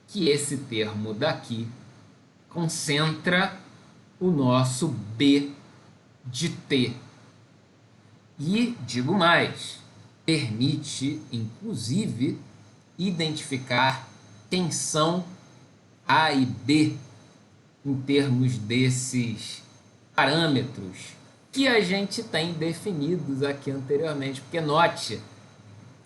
que esse termo daqui concentra o nosso B de T. E, digo mais, permite, inclusive, identificar quem são A e B em termos desses parâmetros que a gente tem definidos aqui anteriormente. Porque note,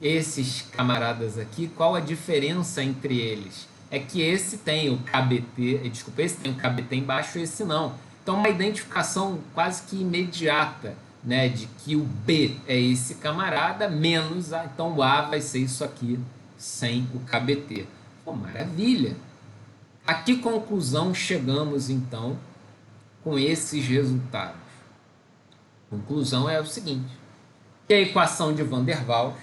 esses camaradas aqui, qual a diferença entre eles? É que esse tem o KBT, esse tem o KBT embaixo e esse não. Então, uma identificação quase que imediata, né, de que o B é esse camarada, menos A. Então, o A vai ser isso aqui, sem o KBT. Pô, maravilha! A que conclusão chegamos, então, com esses resultados? A conclusão é o seguinte, que a equação de Van der Waals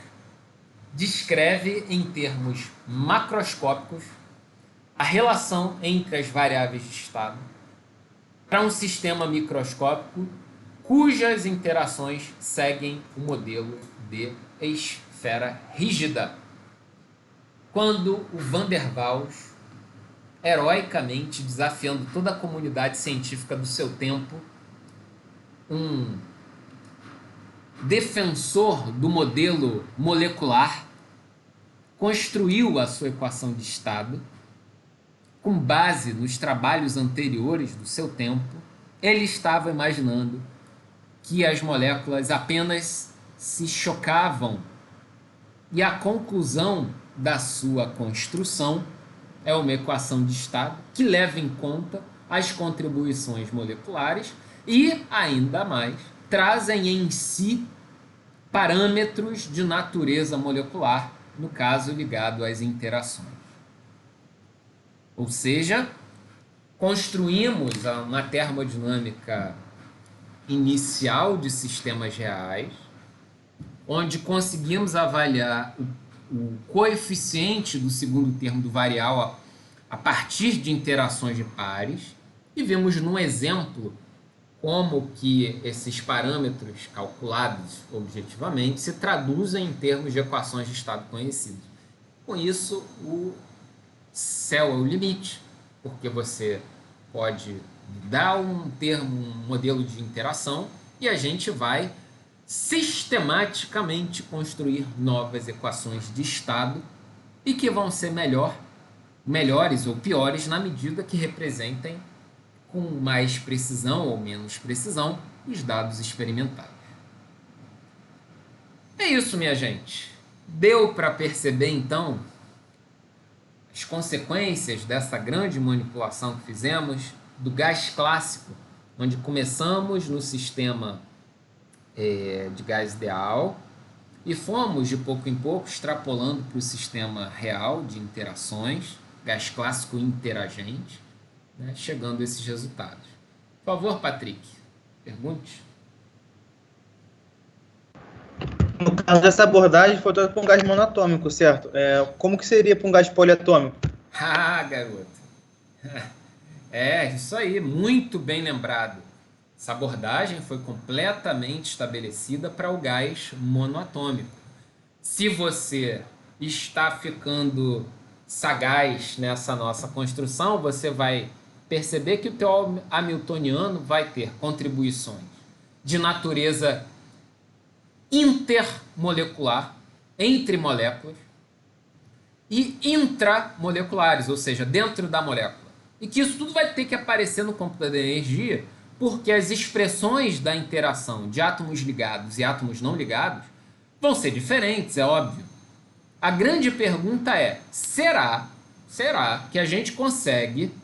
descreve em termos macroscópicos a relação entre as variáveis de estado para um sistema microscópico cujas interações seguem o modelo de esfera rígida. Quando o Van der Waals, heroicamente desafiando toda a comunidade científica do seu tempo, um defensor do modelo molecular, construiu a sua equação de estado com base nos trabalhos anteriores do seu tempo. Ele estava imaginando que as moléculas apenas se chocavam e a conclusão da sua construção é uma equação de estado que leva em conta as contribuições moleculares e, ainda mais, trazem em si parâmetros de natureza molecular, no caso ligado às interações. Ou seja, construímos uma termodinâmica inicial de sistemas reais, onde conseguimos avaliar o coeficiente do segundo termo do varial a partir de interações de pares, e vimos num exemplo como que esses parâmetros calculados objetivamente se traduzem em termos de equações de estado conhecidas. Com isso, o céu é o limite, porque você pode dar um modelo de interação e a gente vai sistematicamente construir novas equações de estado e que vão ser melhores ou piores na medida que representem com mais precisão ou menos precisão os dados experimentais. É isso, minha gente. Deu para perceber, então, as consequências dessa grande manipulação que fizemos do gás clássico, onde começamos no sistema de gás ideal e fomos, de pouco em pouco, extrapolando para o sistema real de interações, gás clássico interagente, né, chegando a esses resultados. Por favor, Patrick, pergunte. No caso dessa abordagem, foi toda para um gás monatômico, certo? Como que seria para um gás poliatômico? Ah, garoto. Isso aí, muito bem lembrado. Essa abordagem foi completamente estabelecida para o gás monoatômico. Se você está ficando sagaz nessa nossa construção, você vai perceber que o teu hamiltoniano vai ter contribuições de natureza intermolecular, entre moléculas, e intramoleculares, ou seja, dentro da molécula. E que isso tudo vai ter que aparecer no computador de energia, porque as expressões da interação de átomos ligados e átomos não ligados vão ser diferentes, é óbvio. A grande pergunta é, será que a gente consegue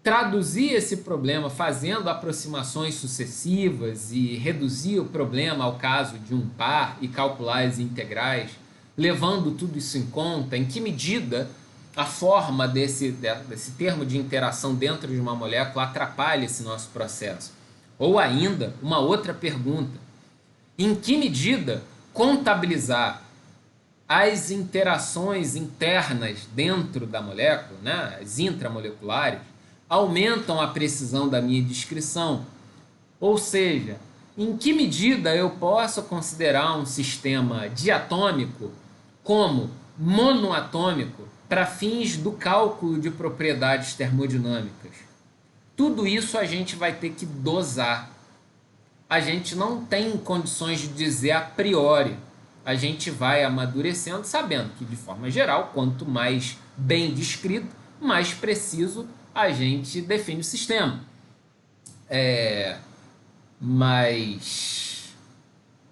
traduzir esse problema fazendo aproximações sucessivas e reduzir o problema ao caso de um par e calcular as integrais, levando tudo isso em conta? Em que medida a forma desse termo de interação dentro de uma molécula atrapalha esse nosso processo? Ou ainda, uma outra pergunta, em que medida contabilizar as interações internas dentro da molécula, né, as intramoleculares, aumentam a precisão da minha descrição? Ou seja, em que medida eu posso considerar um sistema diatômico como monoatômico para fins do cálculo de propriedades termodinâmicas? Tudo isso a gente vai ter que dosar. A gente não tem condições de dizer a priori. A gente vai amadurecendo sabendo que, de forma geral, quanto mais bem descrito, mais preciso a gente define o sistema. Mas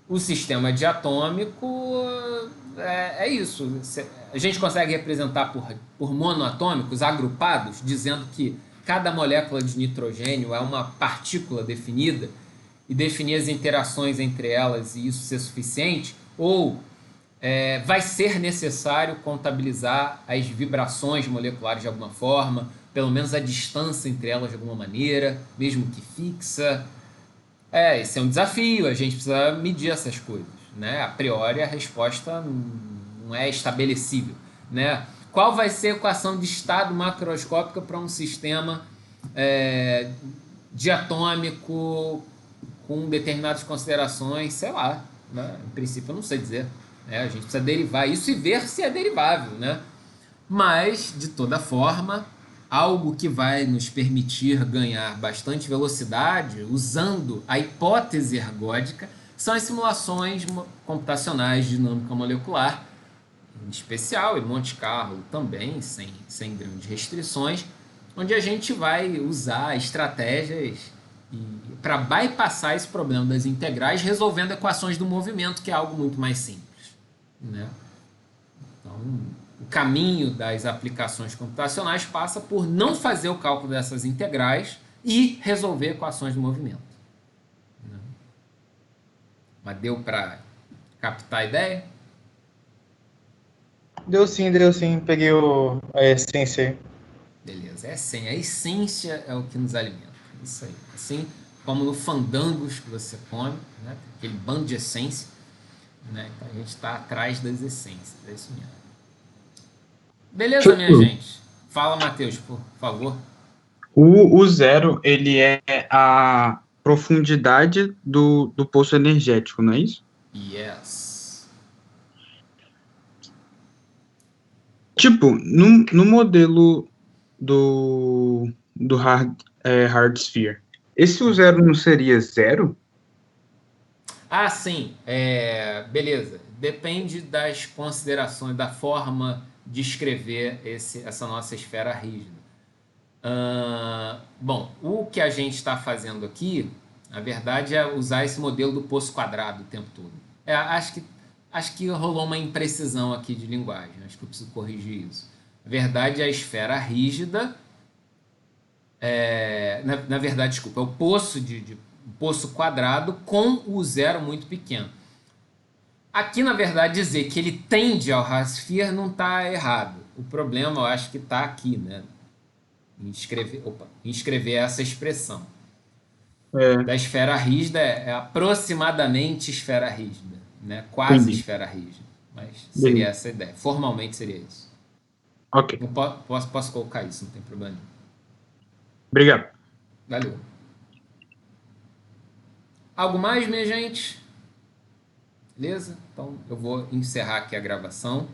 o sistema diatômico é isso. A gente consegue representar por monoatômicos agrupados, dizendo que cada molécula de nitrogênio é uma partícula definida e definir as interações entre elas e isso ser suficiente, ou vai ser necessário contabilizar as vibrações moleculares de alguma forma, pelo menos a distância entre elas de alguma maneira, mesmo que fixa. Esse é um desafio, a gente precisa medir essas coisas, né? A priori a resposta não é estabelecível, né? Qual vai ser a equação de estado macroscópica para um sistema diatômico com determinadas considerações? Sei lá, né? Em princípio eu não sei dizer, né? A gente precisa derivar isso e ver se é derivável, né? Mas, de toda forma, algo que vai nos permitir ganhar bastante velocidade usando a hipótese ergódica são as simulações computacionais de dinâmica molecular, em especial, e Monte Carlo também, sem grandes restrições, onde a gente vai usar estratégias para bypassar esse problema das integrais, resolvendo equações do movimento, que é algo muito mais simples, né? Então, o caminho das aplicações computacionais passa por não fazer o cálculo dessas integrais e resolver equações do movimento, né? Mas deu para captar a ideia? Deu sim. Peguei a essência aí. Beleza, a essência é o que nos alimenta. Isso aí. Assim como no Fandangos que você come, né? Aquele bando de essência, né? Então a gente está atrás das essências. É isso mesmo. Beleza, minha gente? Fala, Matheus, por favor. O zero, ele é a profundidade do poço energético, não é isso? Yes. Tipo, no modelo do hard sphere, esse o zero não seria zero? Ah, sim. Beleza. Depende das considerações, da forma de escrever essa nossa esfera rígida. Bom, o que a gente está fazendo aqui, na verdade, é usar esse modelo do poço quadrado o tempo todo. Acho que rolou uma imprecisão aqui de linguagem. Acho que eu preciso corrigir isso. Na verdade, a esfera rígida... na verdade, desculpa, é o poço poço quadrado com o zero muito pequeno. Aqui, na verdade, dizer que ele tende ao Hasphere não está errado. O problema, eu acho que está aqui, né? Em escrever essa expressão. Da esfera rígida é aproximadamente esfera rígida, né? Quase Entendi. esfera rígida. Mas seria essa a ideia. Formalmente seria isso. Ok. Eu posso colocar isso, não tem problema. Obrigado. Valeu. Algo mais, minha gente? Beleza? Então eu vou encerrar aqui a gravação.